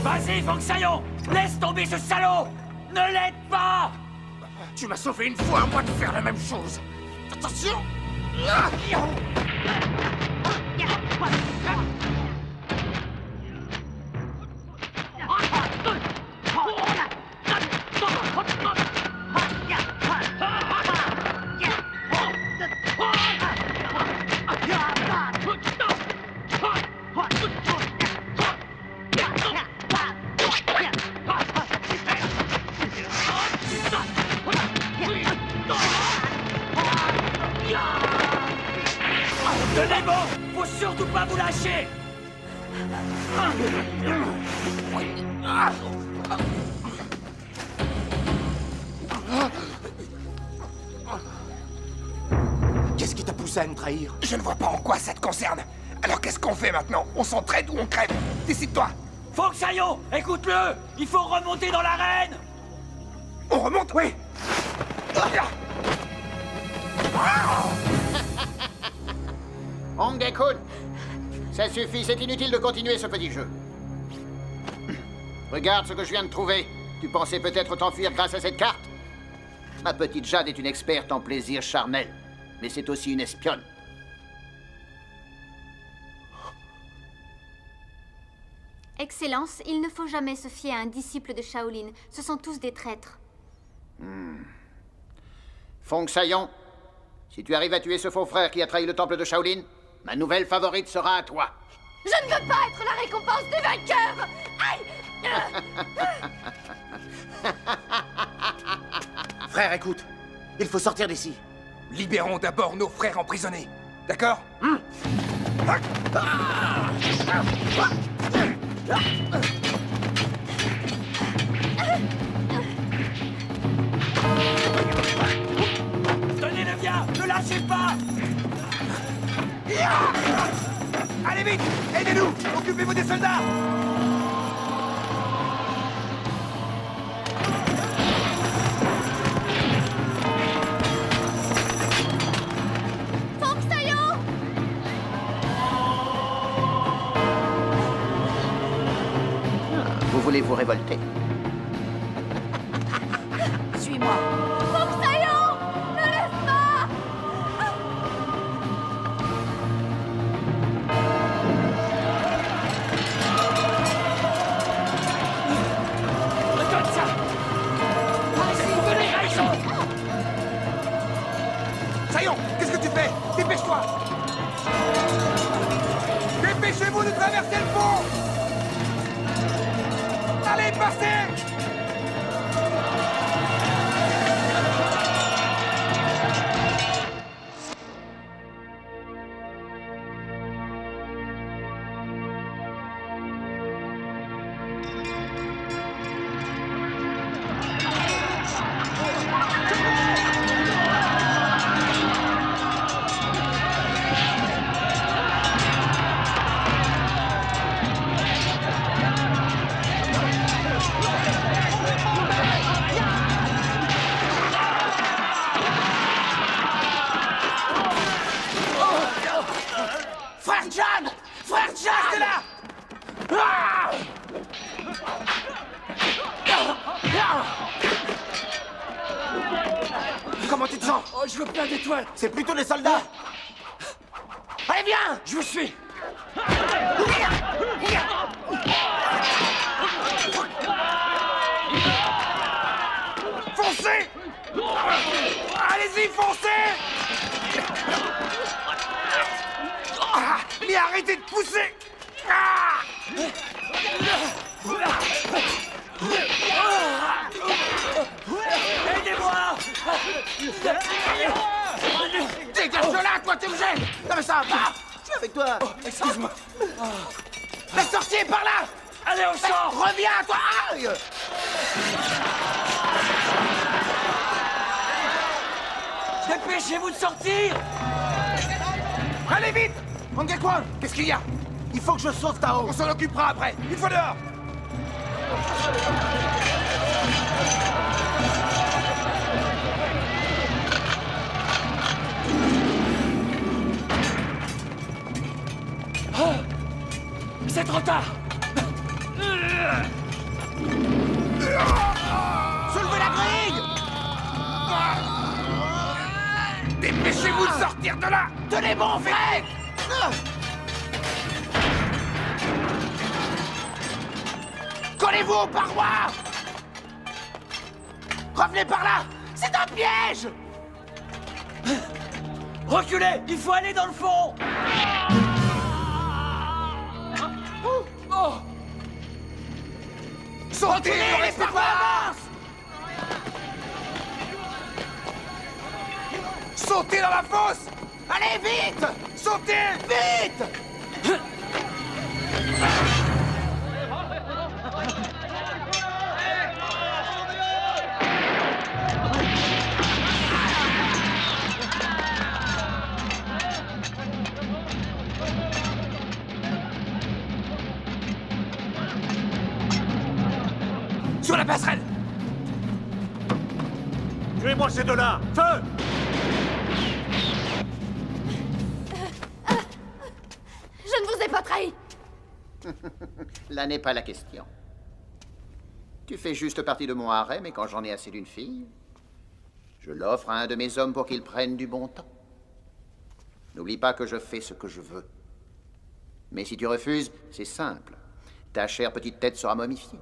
Vas-y, Fong Saillon! Laisse tomber ce salaud! Ne l'aide pas! Tu m'as sauvé une fois, à moi de faire la même chose! Attention! Tenez bon! Faut surtout pas vous lâcher! Qu'est-ce qui t'a poussé à me trahir? Je ne vois pas en quoi ça te concerne. Alors qu'est-ce qu'on fait maintenant? On s'entraide ou on crève? Décide-toi! Fong Saillon, écoute-le! Il faut remonter dans l'arène! On remonte, oui! Hongekun, ça suffit, c'est inutile de continuer ce petit jeu. Regarde ce que je viens de trouver. Tu pensais peut-être t'enfuir grâce à cette carte? Ma petite Jade est une experte en plaisir charnel, mais c'est aussi une espionne. Excellence, il ne faut jamais se fier à un disciple de Shaolin. Ce sont tous des traîtres. Fong Saillon, si tu arrives à tuer ce faux frère qui a trahi le temple de Shaolin, ma nouvelle favorite sera à toi. Je ne veux pas être la récompense des vainqueurs! Aïe! Frère, écoute. Il faut sortir d'ici. Libérons d'abord nos frères emprisonnés. D'accord? Tenez-le bien! Ne lâchez pas! Allez vite! Aidez-nous! Occupez-vous des soldats! Vous voulez vous révolter? Suis-moi. Foxaillon! Ne laisse pas! Regarde ça! Allez-y, venez, Raison! Saillon, qu'est-ce que tu fais? Dépêche-toi! Dépêchez-vous de traverser le pont! Allez, passez! Frère John! Frère John! Restez là! Ah! Comment tu te sens? Oh, je veux plein d'étoiles! C'est plutôt des soldats! Allez, viens! Je vous suis! Foncez! Allez-y, foncez! Ah, mais arrêtez de pousser! Ah! Aidez-moi! Dégage de là, toi, tu me gênes! Non mais ça va pas! Je suis avec toi! Excuse-moi! La sortie est par là! Allez, on sort! Reviens, toi! Aïe! Dépêchez-vous de sortir! Allez vite! Mangekwan, qu'est-ce qu'il y a? Il faut que je sauve Tao! On s'en occupera après! Une fois dehors! Oh! C'est trop tard! Soulevez la grille! Dépêchez-vous de sortir de là! Tenez bon, frère! Collez-vous aux parois! Revenez par là! C'est un piège! Reculez! Il faut aller dans le fond! Sortez! Ne restez pas! Sautez dans la fosse! Allez, vite! Sautez! Vite! Sur la passerelle! Tuez-moi ces deux-là! Feu! Je ne vous ai pas trahi! Là n'est pas la question. Tu fais juste partie de mon harem et quand j'en ai assez d'une fille, je l'offre à un de mes hommes pour qu'il prenne du bon temps. N'oublie pas que je fais ce que je veux. Mais si tu refuses, c'est simple. Ta chère petite tête sera momifiée.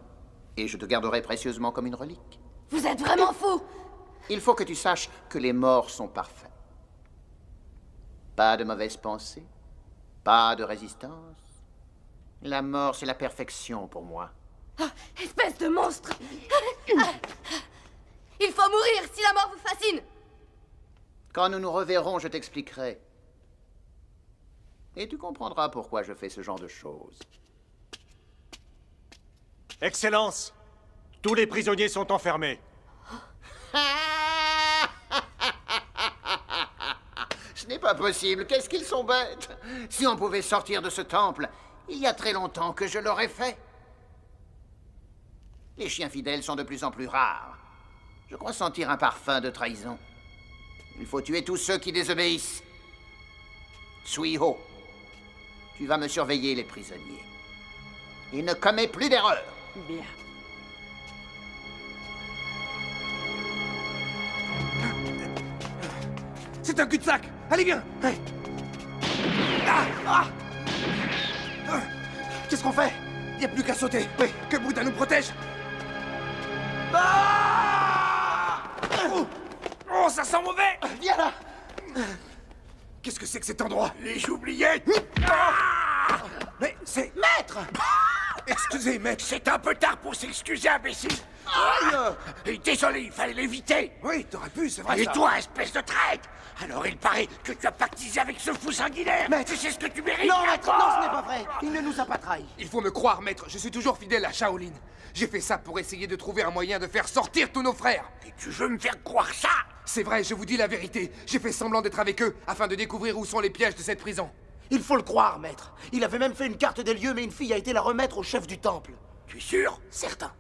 Et je te garderai précieusement comme une relique. Vous êtes vraiment fou! Il faut que tu saches que les morts sont parfaits. Pas de mauvaises pensées, pas de résistance. La mort, c'est la perfection pour moi. Ah, espèce de monstre! Il faut mourir si la mort vous fascine! Quand nous nous reverrons, je t'expliquerai. Et tu comprendras pourquoi je fais ce genre de choses. Excellence, tous les prisonniers sont enfermés. Ce n'est pas possible, qu'est-ce qu'ils sont bêtes. Si on pouvait sortir de ce temple, il y a très longtemps que je l'aurais fait. Les chiens fidèles sont de plus en plus rares. Je crois sentir un parfum de trahison. Il faut tuer tous ceux qui désobéissent. Suiho, tu vas me surveiller les prisonniers. Et ne commets plus d'erreurs. Bien. C'est un cul-de-sac. Allez, viens. Qu'est-ce qu'on fait? Il n'y a plus qu'à sauter. Oui, que Bouddha nous protège. Oh, ça sent mauvais. Viens là. Qu'est-ce que c'est que cet endroit? Les oubliettes. Mais c'est... Maître. Excusez, maître. C'est un peu tard pour s'excuser, imbécile. Et désolé, il fallait l'éviter. Oui, t'aurais pu, c'est vrai. Et ça. toi, espèce de traître. Alors il paraît que tu as pactisé avec ce fou sanguinaire. Maître. Tu sais ce que tu mérites. Non, maître, non, ce n'est pas vrai. Il ne nous a pas trahis. Il faut me croire, maître. Je suis toujours fidèle à Shaolin. J'ai fait ça pour essayer de trouver un moyen de faire sortir tous nos frères. Et tu veux me faire croire ça? C'est vrai, je vous dis la vérité. J'ai fait semblant d'être avec eux afin de découvrir où sont les pièges de cette prison. Il faut le croire, maître. Il avait même fait une carte des lieux, mais une fille a été la remettre au chef du temple. Tu es sûr? Certain.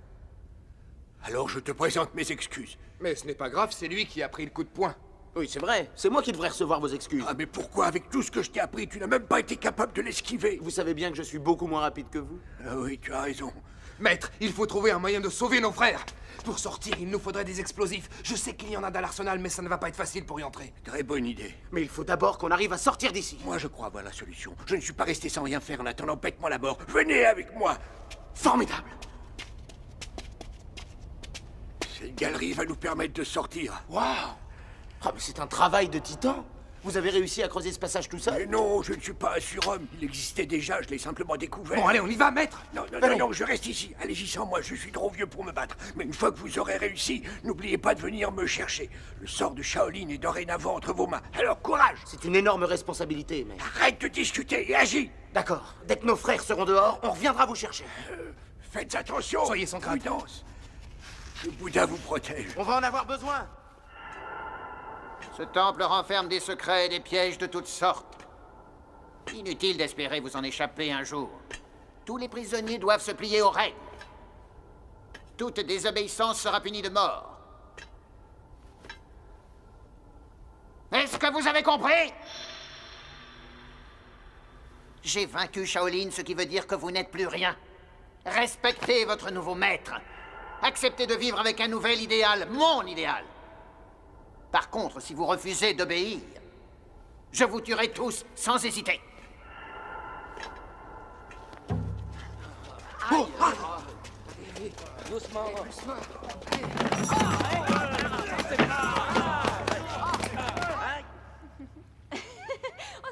Alors je te présente mes excuses. Mais ce n'est pas grave, c'est lui qui a pris le coup de poing. Oui, c'est vrai. C'est moi qui devrais recevoir vos excuses. Ah, mais pourquoi, avec tout ce que je t'ai appris, tu n'as même pas été capable de l'esquiver? Vous savez bien que je suis beaucoup moins rapide que vous. Ah oui, tu as raison. Maître, il faut trouver un moyen de sauver nos frères. Pour sortir, il nous faudrait des explosifs. Je sais qu'il y en a dans l'arsenal, mais ça ne va pas être facile pour y entrer. Très bonne idée. Mais il faut d'abord qu'on arrive à sortir d'ici. Moi, je crois avoir la solution. Je ne suis pas resté sans rien faire en attendant. Pète-moi la mort. Venez avec moi. Formidable. Cette galerie va nous permettre de sortir. Waouh. Oh, mais c'est un travail de titan. Vous avez réussi à creuser ce passage tout seul? Mais non, je ne suis pas un surhomme. Il existait déjà, je l'ai simplement découvert. Bon, allez, on y va, maître. Non, je reste ici. Allez-y sans moi, je suis trop vieux pour me battre. Mais une fois que vous aurez réussi, n'oubliez pas de venir me chercher. Le sort de Shaolin est dorénavant entre vos mains. Alors, courage. C'est une énorme responsabilité, mais... Arrête de discuter et agis. D'accord. Dès que nos frères seront dehors, on reviendra vous chercher. Faites attention. Soyez sans crainte. Prudence. Le Bouddha vous protège. On va en avoir besoin. Ce temple renferme des secrets et des pièges de toutes sortes. Inutile d'espérer vous en échapper un jour. Tous les prisonniers doivent se plier aux règles. Toute désobéissance sera punie de mort. Est-ce que vous avez compris? J'ai vaincu Shaolin, ce qui veut dire que vous n'êtes plus rien. Respectez votre nouveau maître. Acceptez de vivre avec un nouvel idéal, mon idéal. Par contre, si vous refusez d'obéir, je vous tuerai tous sans hésiter. Oh, Doucement. Oh,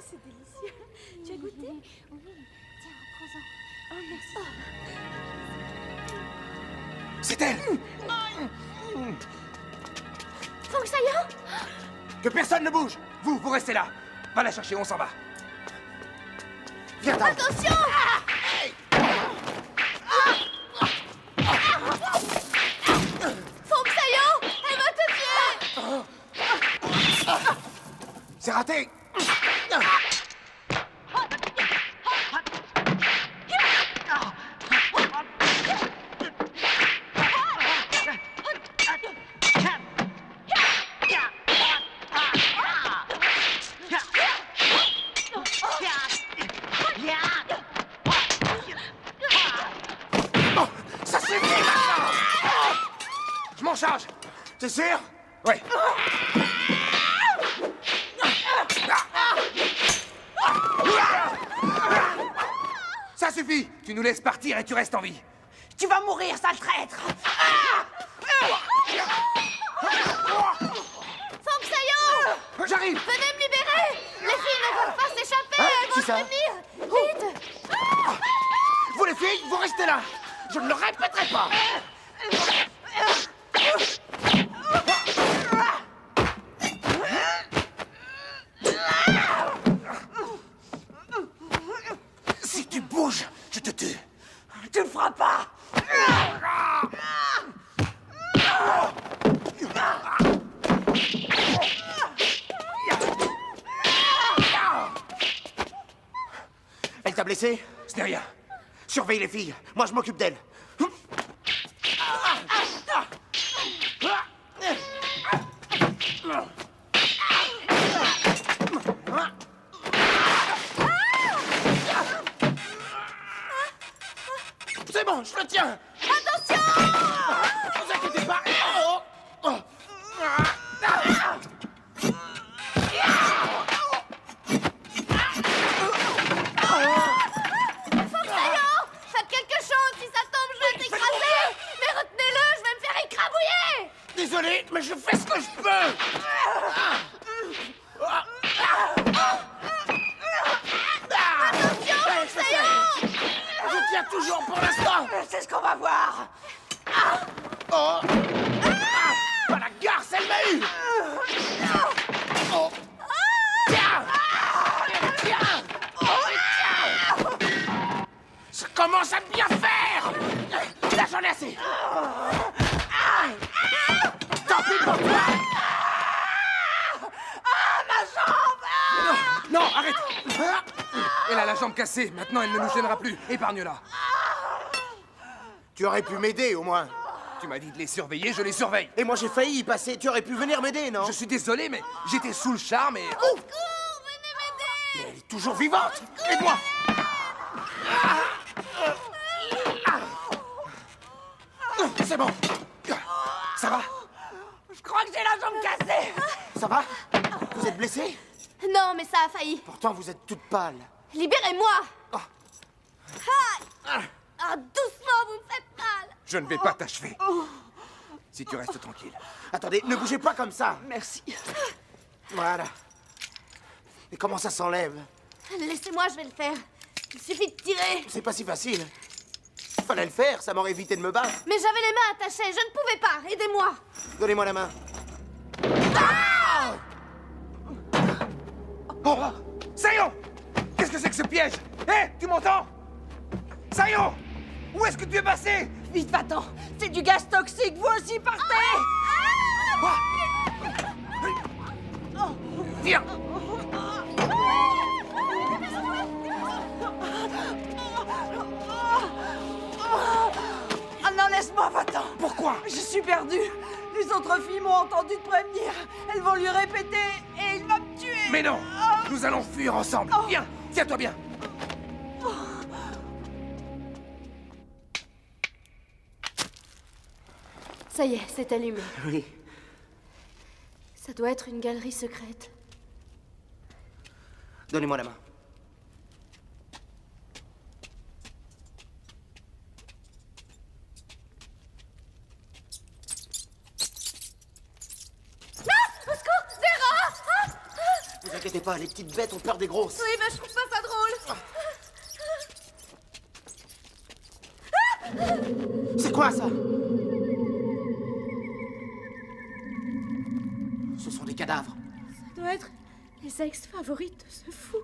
c'est délicieux. Tu as goûté? Oui. Tiens, prends-en. Oh, merci. C'est elle. Fong Sayan? Que personne ne bouge. Vous restez là. Va la chercher, on s'en va. Viens, Tao. Attention! Fong Sayan, elle va te tuer! C'est raté. Ça suffit maintenant. Je m'en charge. T'es sûr? Oui. Ça suffit. Tu nous laisses partir et tu restes en vie. Tu vas mourir, sale traître! Fong Sayan! J'arrive. Venez me libérer! Les filles ne peuvent pas s'échapper! Elles vont qui se ça? prévenir! Vite! Vous les filles, vous restez là. Je ne le répéterai pas. Si tu bouges, je te tue. Tu ne feras pas! blessé? Ce n'est rien. Surveille les filles. Moi, je m'occupe d'elles. C'est bon, je le tiens. Attention! Ne vous inquiétez pas. Faites quelque chose! Si ça tombe, je vais t'écraser! Mais retenez-le, je vais me faire écrabouiller! Désolé, mais je fais ce que je peux. Attention, Sayon! Je tiens toujours pour l'instant. C'est ce qu'on va voir. Oh, la garce, elle m'a eu. Oh. Tiens. Tiens. Ça commence à bien faire. Là, j'en ai assez. Tant pis pour toi. Ma jambe! Non, arrête! Elle a la jambe cassée, maintenant elle ne nous gênera plus. Épargne-la. Tu aurais pu m'aider, au moins. Tu m'as dit de les surveiller, je les surveille. Et moi, j'ai failli y passer. Tu aurais pu venir m'aider, non? Je suis désolé, mais j'étais sous le charme et... Au secours! Venez m'aider! Mais elle est toujours vivante. Aide-moi. C'est bon. Ça va? Je crois que j'ai la jambe cassée. Ça va? Vous êtes blessée? Non, mais ça a failli. Pourtant, vous êtes toute pâle. Libérez-moi! Oh. Ah, doucement, vous me faites mal! Je ne vais pas t'achever. Si tu restes tranquille. Attendez, ne bougez pas comme ça. Merci. Voilà. Et comment ça s'enlève? Laissez-moi, je vais le faire. Il suffit de tirer. C'est pas si facile. Fallait le faire, ça m'aurait évité de me battre. Mais j'avais les mains attachées, je ne pouvais pas. Aidez-moi. Donnez-moi la main. Oh, Sayon! Qu'est-ce que c'est que ce piège? Hé, tu m'entends? Sayon! Où est-ce que tu es passé? Vite, va-t'en. C'est du gaz toxique, vous aussi partez. Viens! Ah non, laisse-moi, va-t'en. Pourquoi? Je suis perdue. Les autres filles m'ont entendu te prévenir. Elles vont lui répéter et il va me tuer. Mais non! Nous allons fuir ensemble. Viens, tiens-toi bien. Ça y est, c'est allumé. Oui. Ça doit être une galerie secrète. Donnez-moi la main. Ne vous inquiétez pas, les petites bêtes ont peur des grosses. Oui, mais je trouve pas ça drôle! C'est quoi ça? Ce sont des cadavres. Ça doit être les ex-favorites de ce fou.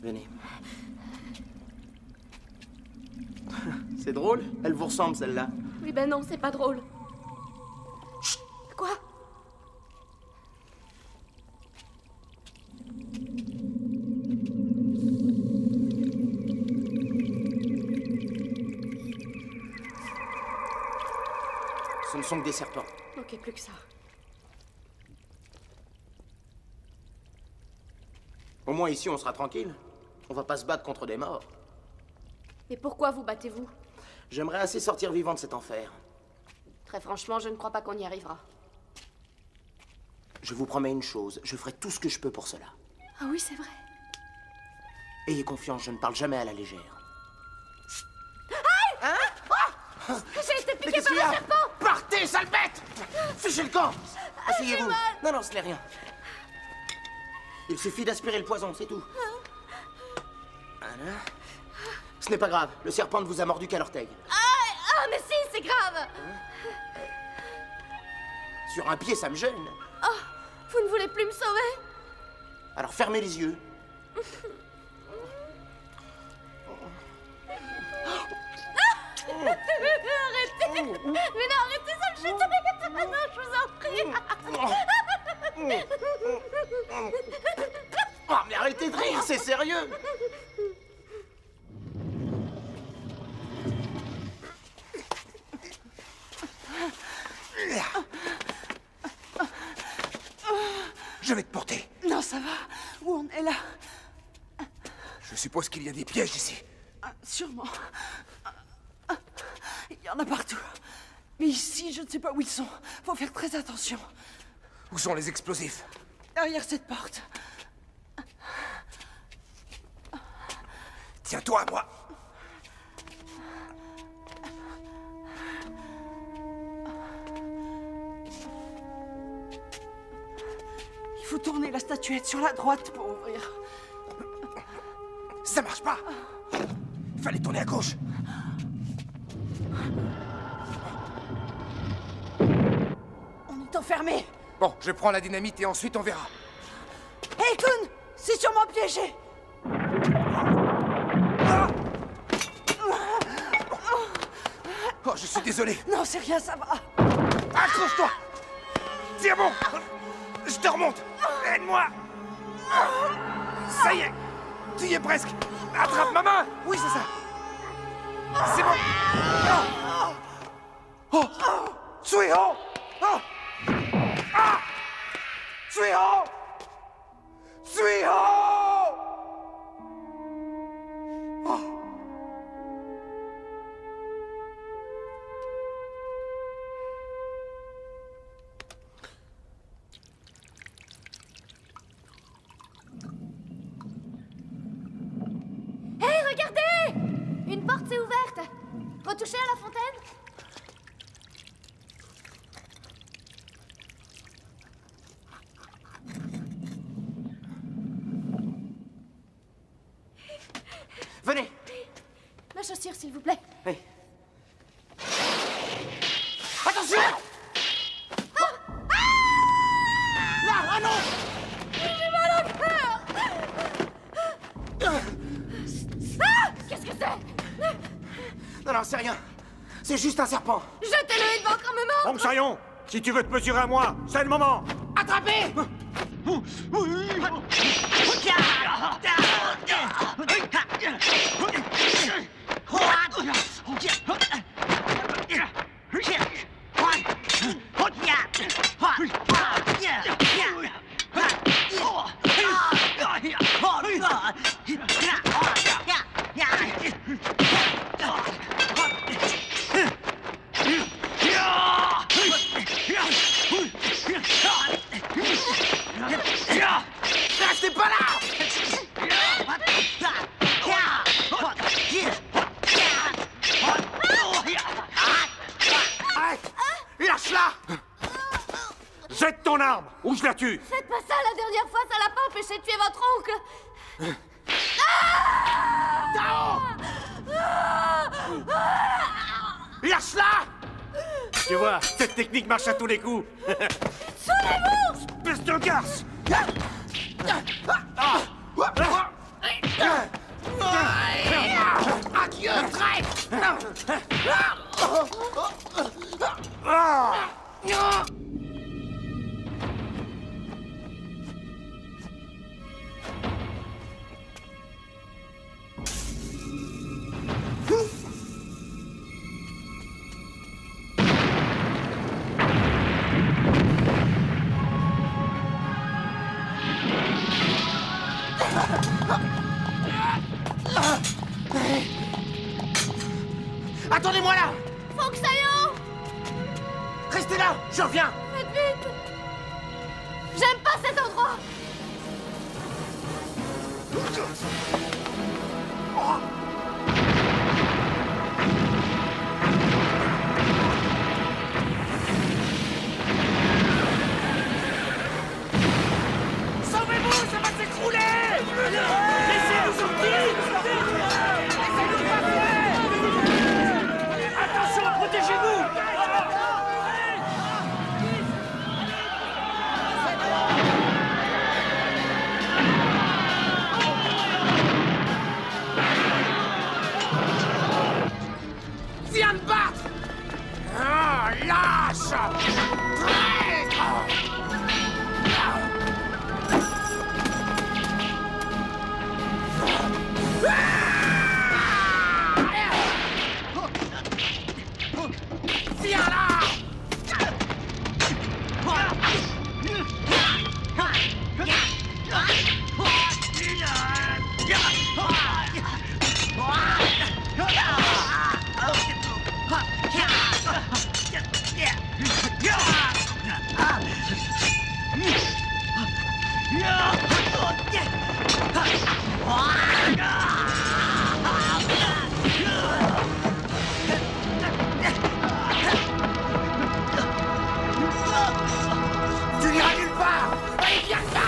Venez. C'est drôle? Elle vous ressemble, celle-là. Oui, ben non, c'est pas drôle. Chut. Quoi? Ce ne sont que des serpents. Ok, plus que ça. Au moins ici, on sera tranquille. On va pas se battre contre des morts. Mais pourquoi vous battez-vous? J'aimerais assez sortir vivant de cet enfer. Très franchement, je ne crois pas qu'on y arrivera. Je vous promets une chose, je ferai tout ce que je peux pour cela. Ah oui, c'est vrai. Ayez confiance, je ne parle jamais à la légère. Aïe! Hein? J'ai été piqué par un serpent! Partez, sale bête! Fichez le camp! Asseyez-vous. Non, non, ce n'est rien. Il suffit d'aspirer le poison, c'est tout. Voilà. Ce n'est pas grave, le serpent ne vous a mordu qu'à l'orteil. Ah, mais si, c'est grave! Sur un pied, ça me gêne. Oh, vous ne voulez plus me sauver? Alors fermez les yeux. Arrêtez! Mais non, arrêtez, ça me chute! Non, je vous en prie! Oh, mais arrêtez de rire, c'est sérieux! Je vais te porter. Non, ça va. Où on est là? Je suppose qu'il y a des pièges ici. Sûrement. Il y en a partout. Mais ici, je ne sais pas où ils sont. Faut faire très attention. Où sont les explosifs? Derrière cette porte. Tiens-toi à moi. Il faut tourner la statuette sur la droite pour ouvrir. Ça marche pas. Fallait tourner à gauche. On est enfermé. Bon, je prends la dynamite et ensuite on verra. Hey, Kun! C'est sûrement piégé. Oh, je suis désolé. Non, c'est rien, ça va. Accroche-toi. Tiens bon. Je te remonte. Aide-moi. Ça y est. Tu y es presque. Attrape ma main. Oui, c'est ça. C'est bon. Oh. Suiho. Oh. Ah. Suiho. Suiho. Oh. Hé, regardez! Une porte s'est ouverte. Retouchez à la fontaine? Venez. Ma chaussure, s'il vous plaît. Oui. Attention! Là, ah non! J'ai mal au cœur! Ah! Qu'est-ce que c'est? Non, non, c'est rien. C'est juste un serpent. Jetez-le, il va encore me mordre! Fonctionnion, si tu veux te mesurer à moi, c'est le moment. Attrapez! Restez pas là! Arrête! Lâche-la! Jette ton arme ou je la tue. Faites pas ça, la dernière fois, ça l'a pas empêché de tuer votre oncle! Lâche-la! Tu vois, cette technique marche à tous les coups. Sauvez-vous! Espèce de garce! Adieu, traître! Attendez-moi là! Faut que ça y aille! Restez là, je reviens! Faites vite! J'aime pas cet endroit! Sauvez-vous, ça va s'écrouler! Laissez-nous sortir! Laissez-nous passer! Attention, protégez-vous! lâche! Traître! Viens là! Tu n'iras nulle part! Allez, viens là!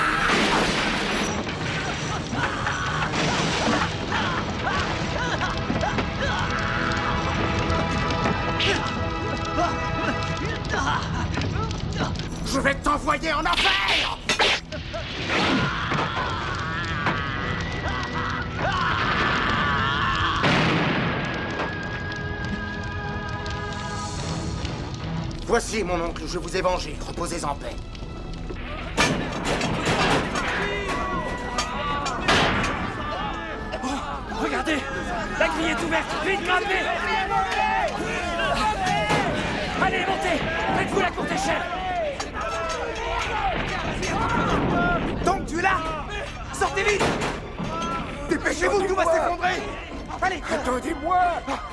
Je vais t'envoyer en enfer! Voici, mon oncle, je vous ai vengé. Reposez en paix. Oh, regardez! La grille est ouverte! Vite, grimpez! Allez, montez! Faites-vous la courte échelle! Donc tu es là! Sortez vite! Dépêchez-vous, tout va s'effondrer! Allez! Attendez-moi!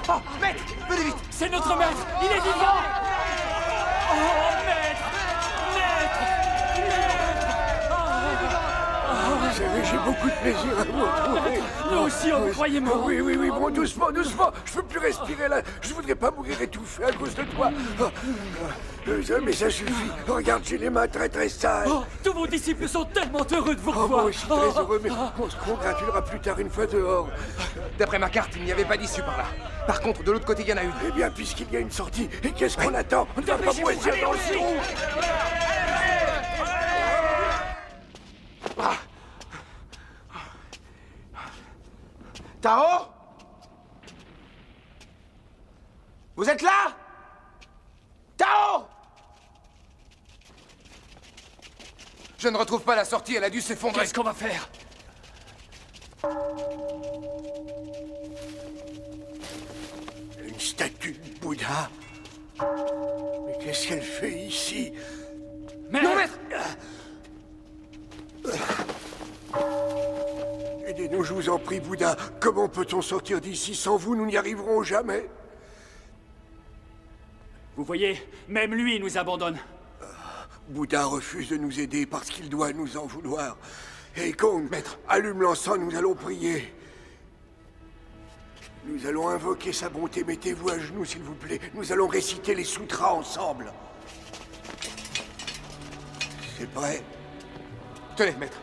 Oh, maître! Venez vite! C'est notre maître! Il est vivant! Oh, maître! J'ai beaucoup de plaisir à vous retrouver. Nous aussi, on vous croyait mort. Oui, bon, doucement. Je peux plus respirer là. Je voudrais pas mourir étouffé à cause de toi. Mais ça suffit. Regarde, j'ai les mains très sales. Oh, tous vos disciples sont tellement heureux de vous revoir. Moi aussi très heureux, mais on se congratulera plus tard une fois dehors. D'après ma carte, il n'y avait pas d'issue par là. Par contre, de l'autre côté, il y en a une. Eh bien, puisqu'il y a une sortie, et qu'est-ce qu'on attend? On ne va pas moisir dans le trou. Tao? Vous êtes là? Tao? Je ne retrouve pas la sortie, elle a dû s'effondrer. Qu'est-ce qu'on va faire? Une statue de Bouddha? Mais qu'est-ce qu'elle fait ici? Non, maître! Aidez-nous, je vous en prie, Bouddha. Comment peut-on sortir d'ici sans vous? Nous n'y arriverons jamais. Vous voyez, même lui nous abandonne. Bouddha refuse de nous aider parce qu'il doit nous en vouloir. Hey, Kong, maître, allume l'encens, nous allons prier. Nous allons invoquer sa bonté. Mettez-vous à genoux, s'il vous plaît. Nous allons réciter les sutras ensemble. C'est prêt? Tenez, maître.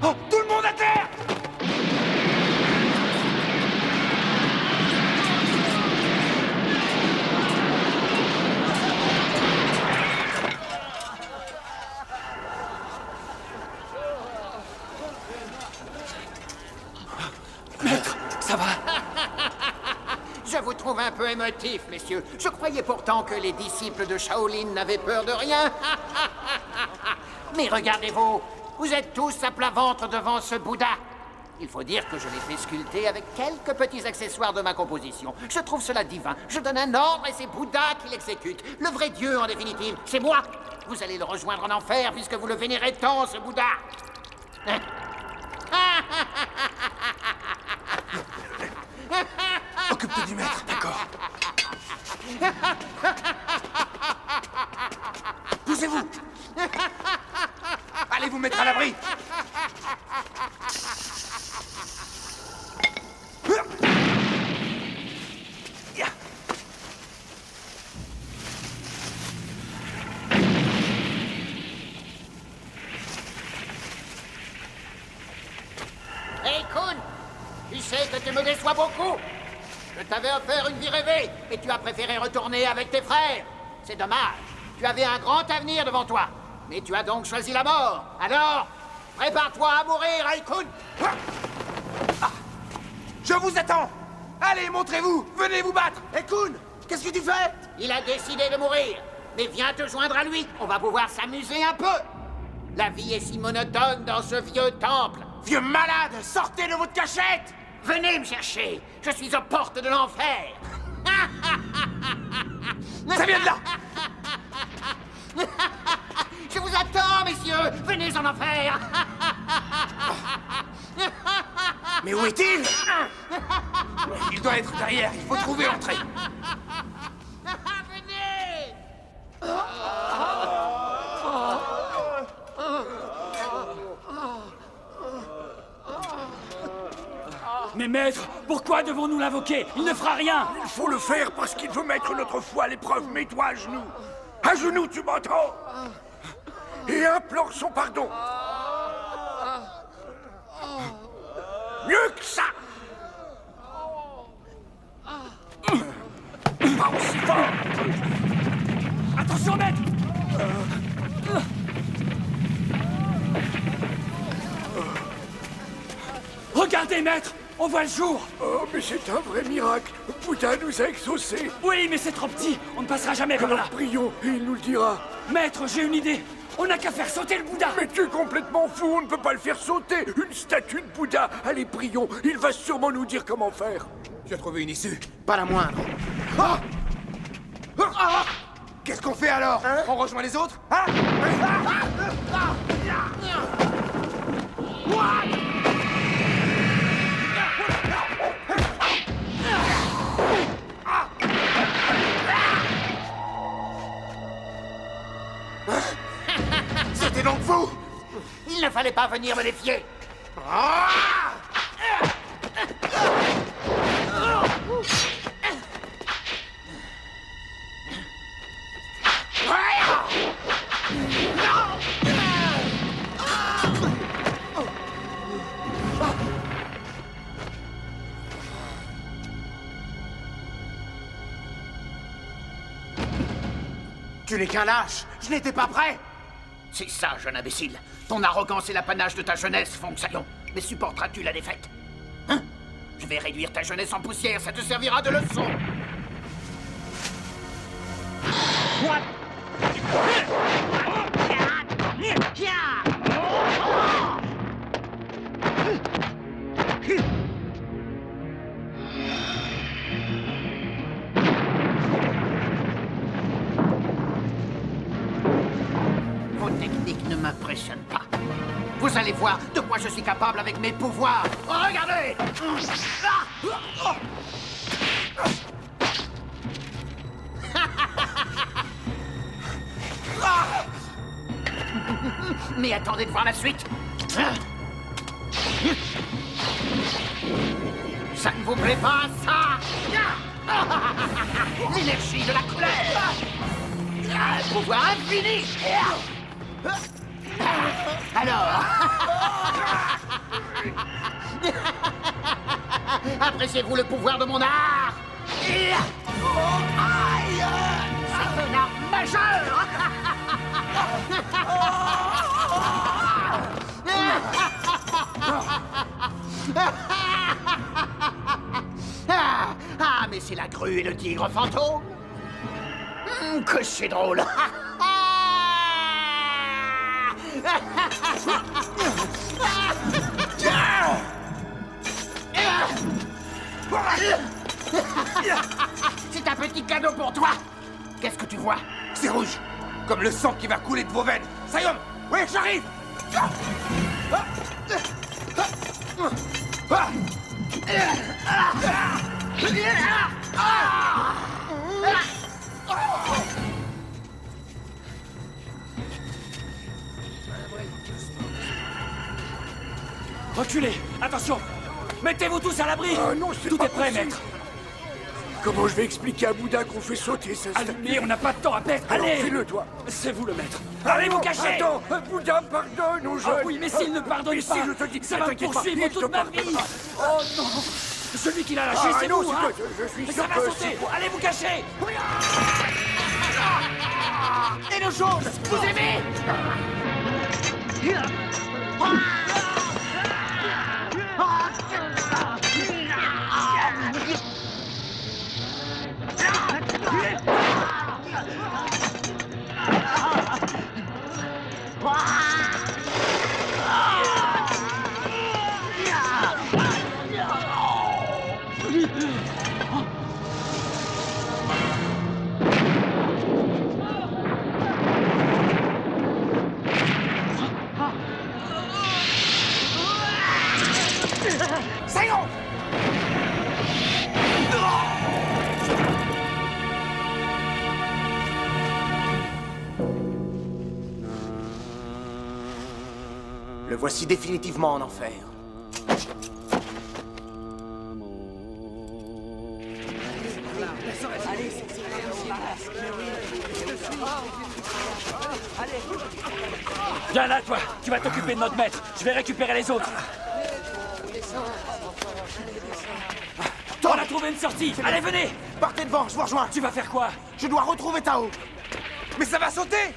Oh, tout le monde à terre! Maître, ça va? Je vous trouve un peu émotif, messieurs. Je croyais pourtant que les disciples de Shaolin n'avaient peur de rien. Mais regardez-vous, vous êtes tous à plat ventre devant ce Bouddha. Il faut dire que je l'ai fait sculpter avec quelques petits accessoires de ma composition. Je trouve cela divin. Je donne un ordre et c'est Bouddha qui l'exécute. Le vrai Dieu, en définitive, c'est moi. Vous allez le rejoindre en enfer puisque vous le vénérez tant, ce Bouddha. Hein? Occupe-toi du maître, d'accord. Poussez-vous. Allez vous mettre à l'abri. Hey, Kun, tu sais que tu me déçois beaucoup. Je t'avais offert une vie rêvée, mais tu as préféré retourner avec tes frères. C'est dommage. Tu avais un grand avenir devant toi. Mais tu as donc choisi la mort. Alors, prépare-toi à mourir, Raikun. Je vous attends. Allez, montrez-vous. Venez vous battre. Kun, qu'est-ce que tu fais? Il a décidé de mourir. Mais viens te joindre à lui. On va pouvoir s'amuser un peu. La vie est si monotone dans ce vieux temple. Vieux malade, sortez de votre cachette. Venez me chercher. Je suis aux portes de l'enfer. Ça vient de là. Je vous attends, messieurs. Venez en enfer. Mais où est-il? Il doit être derrière. Il faut trouver l'entrée. Venez. Mais maître, pourquoi devons-nous l'invoquer? Il ne fera rien. Il faut le faire parce qu'il veut mettre notre foi à l'épreuve. Mets-toi à genoux. À genoux, tu m'entends? Et implore son pardon. Mieux que ça. Pas aussi fort. Attention, maître. Regardez, maître. On voit le jour. Oh, mais c'est un vrai miracle. Bouddha nous a exaucés. Oui, mais c'est trop petit. On ne passera jamais par là. Alors prions et il nous le dira. Maître, j'ai une idée. On n'a qu'à faire sauter le Bouddha. Mais tu es complètement fou, on ne peut pas le faire sauter. Une statue de Bouddha. Allez, prions. Il va sûrement nous dire comment faire. Tu as trouvé une issue? Pas la moindre. Ah! Ah! Qu'est-ce qu'on fait alors? Hein? On rejoint les autres? Hein? C'était donc vous? Il ne fallait pas venir me défier. Tu n'es qu'un lâche. Je n'étais pas prêt. C'est ça, jeune imbécile. Ton arrogance et l'apanage de ta jeunesse font que ça y est. Mais supporteras-tu la défaite? Hein? Je vais réduire ta jeunesse en poussière, ça te servira de leçon. Vos techniques ne m'impressionnent pas. Vous allez voir de quoi je suis capable avec mes pouvoirs. Regardez! Mais attendez de voir la suite. Ça ne vous plaît pas, ça? L'énergie de la couleur. Un pouvoir infini. Alors? Appréciez-vous le pouvoir de mon art? C'est un art majeur. Ah, mais c'est la grue et le tigre fantôme. Que c'est drôle. C'est un petit cadeau pour toi. Qu'est-ce que tu vois? C'est rouge. Comme le sang qui va couler de vos veines. Sayom! Oui, j'arrive! Reculez! Attention! Mettez-vous tous à l'abri! Ah non, c'est Tout pas est prêt, possible. maître! Comment je vais expliquer à Bouddha qu'on fait sauter sa statue? Allumez, on n'a pas de temps à perdre! Alors, Allez! fais-le, toi. C'est vous le maître! Ah Allez non, vous cacher! Attends, Bouddha, pardonne aux jeunes. Ah oui, mais s'il ne pardonne Mais pas, si, je te dis, ça va me t'inquiète pas, poursuivre il te toute ma pardonne vie! pas. Oh non! Celui qui l'a lâché, Ah c'est non, vous, c'est hein! toi, je suis Mais sûr ça va que sauter! c'est toi. Allez vous cacher! Regardez nos choses. Vous aimez? Sayon! Le voici définitivement en enfer. Viens là, toi. Tu vas t'occuper de notre maître. Je vais récupérer les autres. On a trouvé une sortie. Allez, venez. Partez devant, je vous rejoins. Tu vas faire quoi? Je dois retrouver Tao. Mais ça va sauter!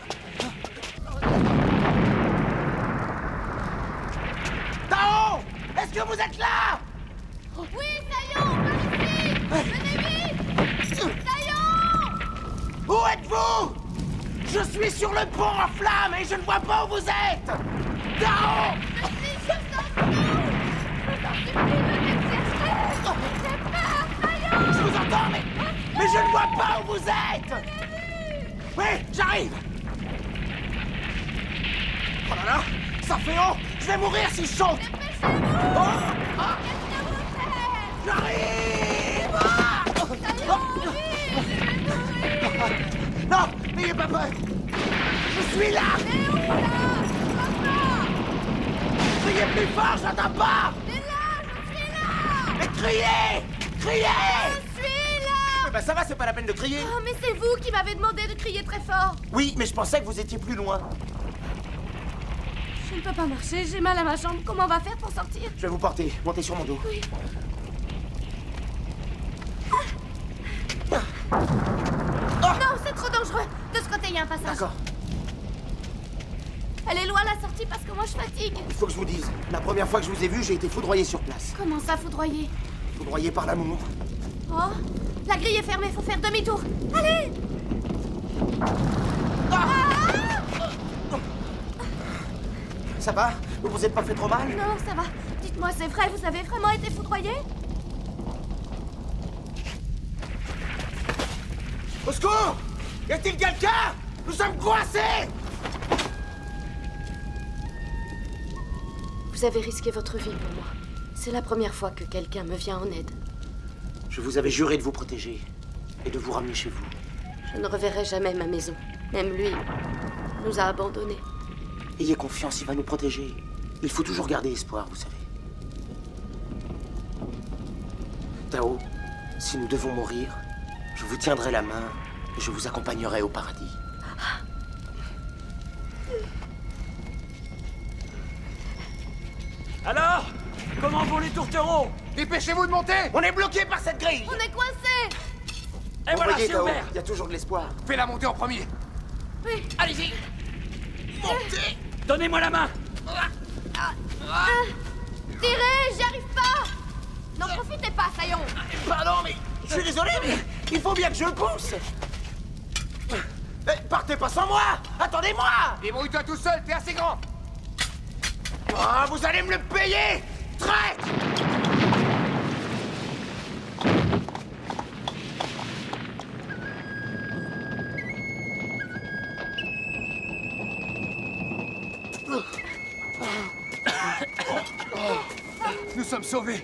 Tao! Est-ce que vous êtes là? Oui, Sayon, par ici! Venez vite! Sayon! Où êtes-vous? Je suis sur le pont en flammes et je ne vois pas où vous êtes! Tao! Je suis juste en dessous! Je vous en supplie, venez me chercher! J'ai peur, Sayon! Je vous entends, mais je ne vois pas où vous êtes! Oui, j'arrive! Oh là là! Ça fait haut! Je vais mourir si je saute! Dépêchez-vous! J'arrive! Sayon, vite! Non! N'ayez pas peur! Je suis là! Mais où, là? Criez plus fort, j'entends pas! Mais là, je suis là! Mais criez! Criez! Je suis là! Ben ça va, c'est pas la peine de crier! Oh, mais c'est vous qui m'avez demandé de crier très fort! Oui, mais je pensais que vous étiez plus loin. Je ne peux pas marcher, j'ai mal à ma jambe. Comment on va faire pour sortir? Je vais vous porter. Montez sur mon dos. Oui. Non, c'est trop dangereux. De ce côté, il y a un passage. D'accord. Elle est loin la sortie parce que moi je fatigue. Il faut que je vous dise, la première fois que je vous ai vu, j'ai été foudroyé sur place. Comment ça, foudroyer? Foudroyé par l'amour. Oh, la grille est fermée, faut faire demi-tour. Allez! Ça va? Vous vous êtes pas fait trop mal? Non, ça va. Dites-moi, c'est vrai, vous avez vraiment été foudroyé? Au secours! Y a-t-il quelqu'un? Nous sommes coincés! Vous avez risqué votre vie pour moi. C'est la première fois que quelqu'un me vient en aide. Je vous avais juré de vous protéger et de vous ramener chez vous. Je ne reverrai jamais ma maison. Même lui nous a abandonnés. Ayez confiance, il va nous protéger. Il faut toujours garder espoir, vous savez. Tao, si nous devons mourir, je vous tiendrai la main et je vous accompagnerai au paradis. Alors? Comment vont les tourtereaux? Dépêchez-vous de monter! On est bloqué par cette grille! On est coincés! Et voilà, Voyez, c'est Tao, ouvert! il y a toujours de l'espoir. Fais-la monter en premier! Oui. Allez-y! Montez! Donnez-moi la main! Tirez, j'y arrive pas! N'en profitez pas, Sayon! Pardon, mais je suis désolé, mais il faut bien que je le pousse! Partez pas sans moi! Attendez-moi! Débrouille-toi tout seul, t'es assez grand! Oh, vous allez me le payer! Traite! Nous sommes sauvés!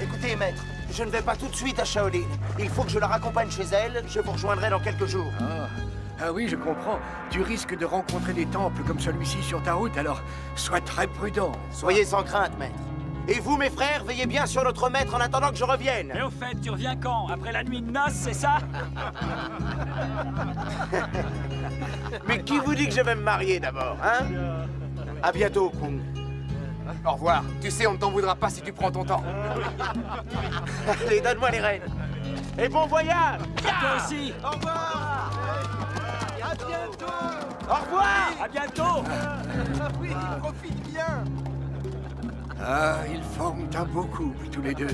Écoutez, maître, je ne vais pas tout de suite à Shaolin. Il faut que je la raccompagne chez elle. Je vous rejoindrai dans quelques jours. Ah oui, je comprends. Tu risques de rencontrer des temples comme celui-ci sur ta route, alors sois très prudent. Soyez sans crainte, maître. Et vous, mes frères, veillez bien sur notre maître en attendant que je revienne. Mais au fait, tu reviens quand? Après la nuit de noces, c'est ça? Mais qui vous dit que je vais me marier d'abord, hein? À bientôt, Kung. Au revoir. Tu sais, on ne t'en voudra pas si tu prends ton temps. Allez, donne-moi les rênes. Et bon voyage! Toi aussi! Au revoir! À bientôt! Au revoir! À bientôt! Oui, profite bien! Ah, ils forment un beau couple, tous les deux.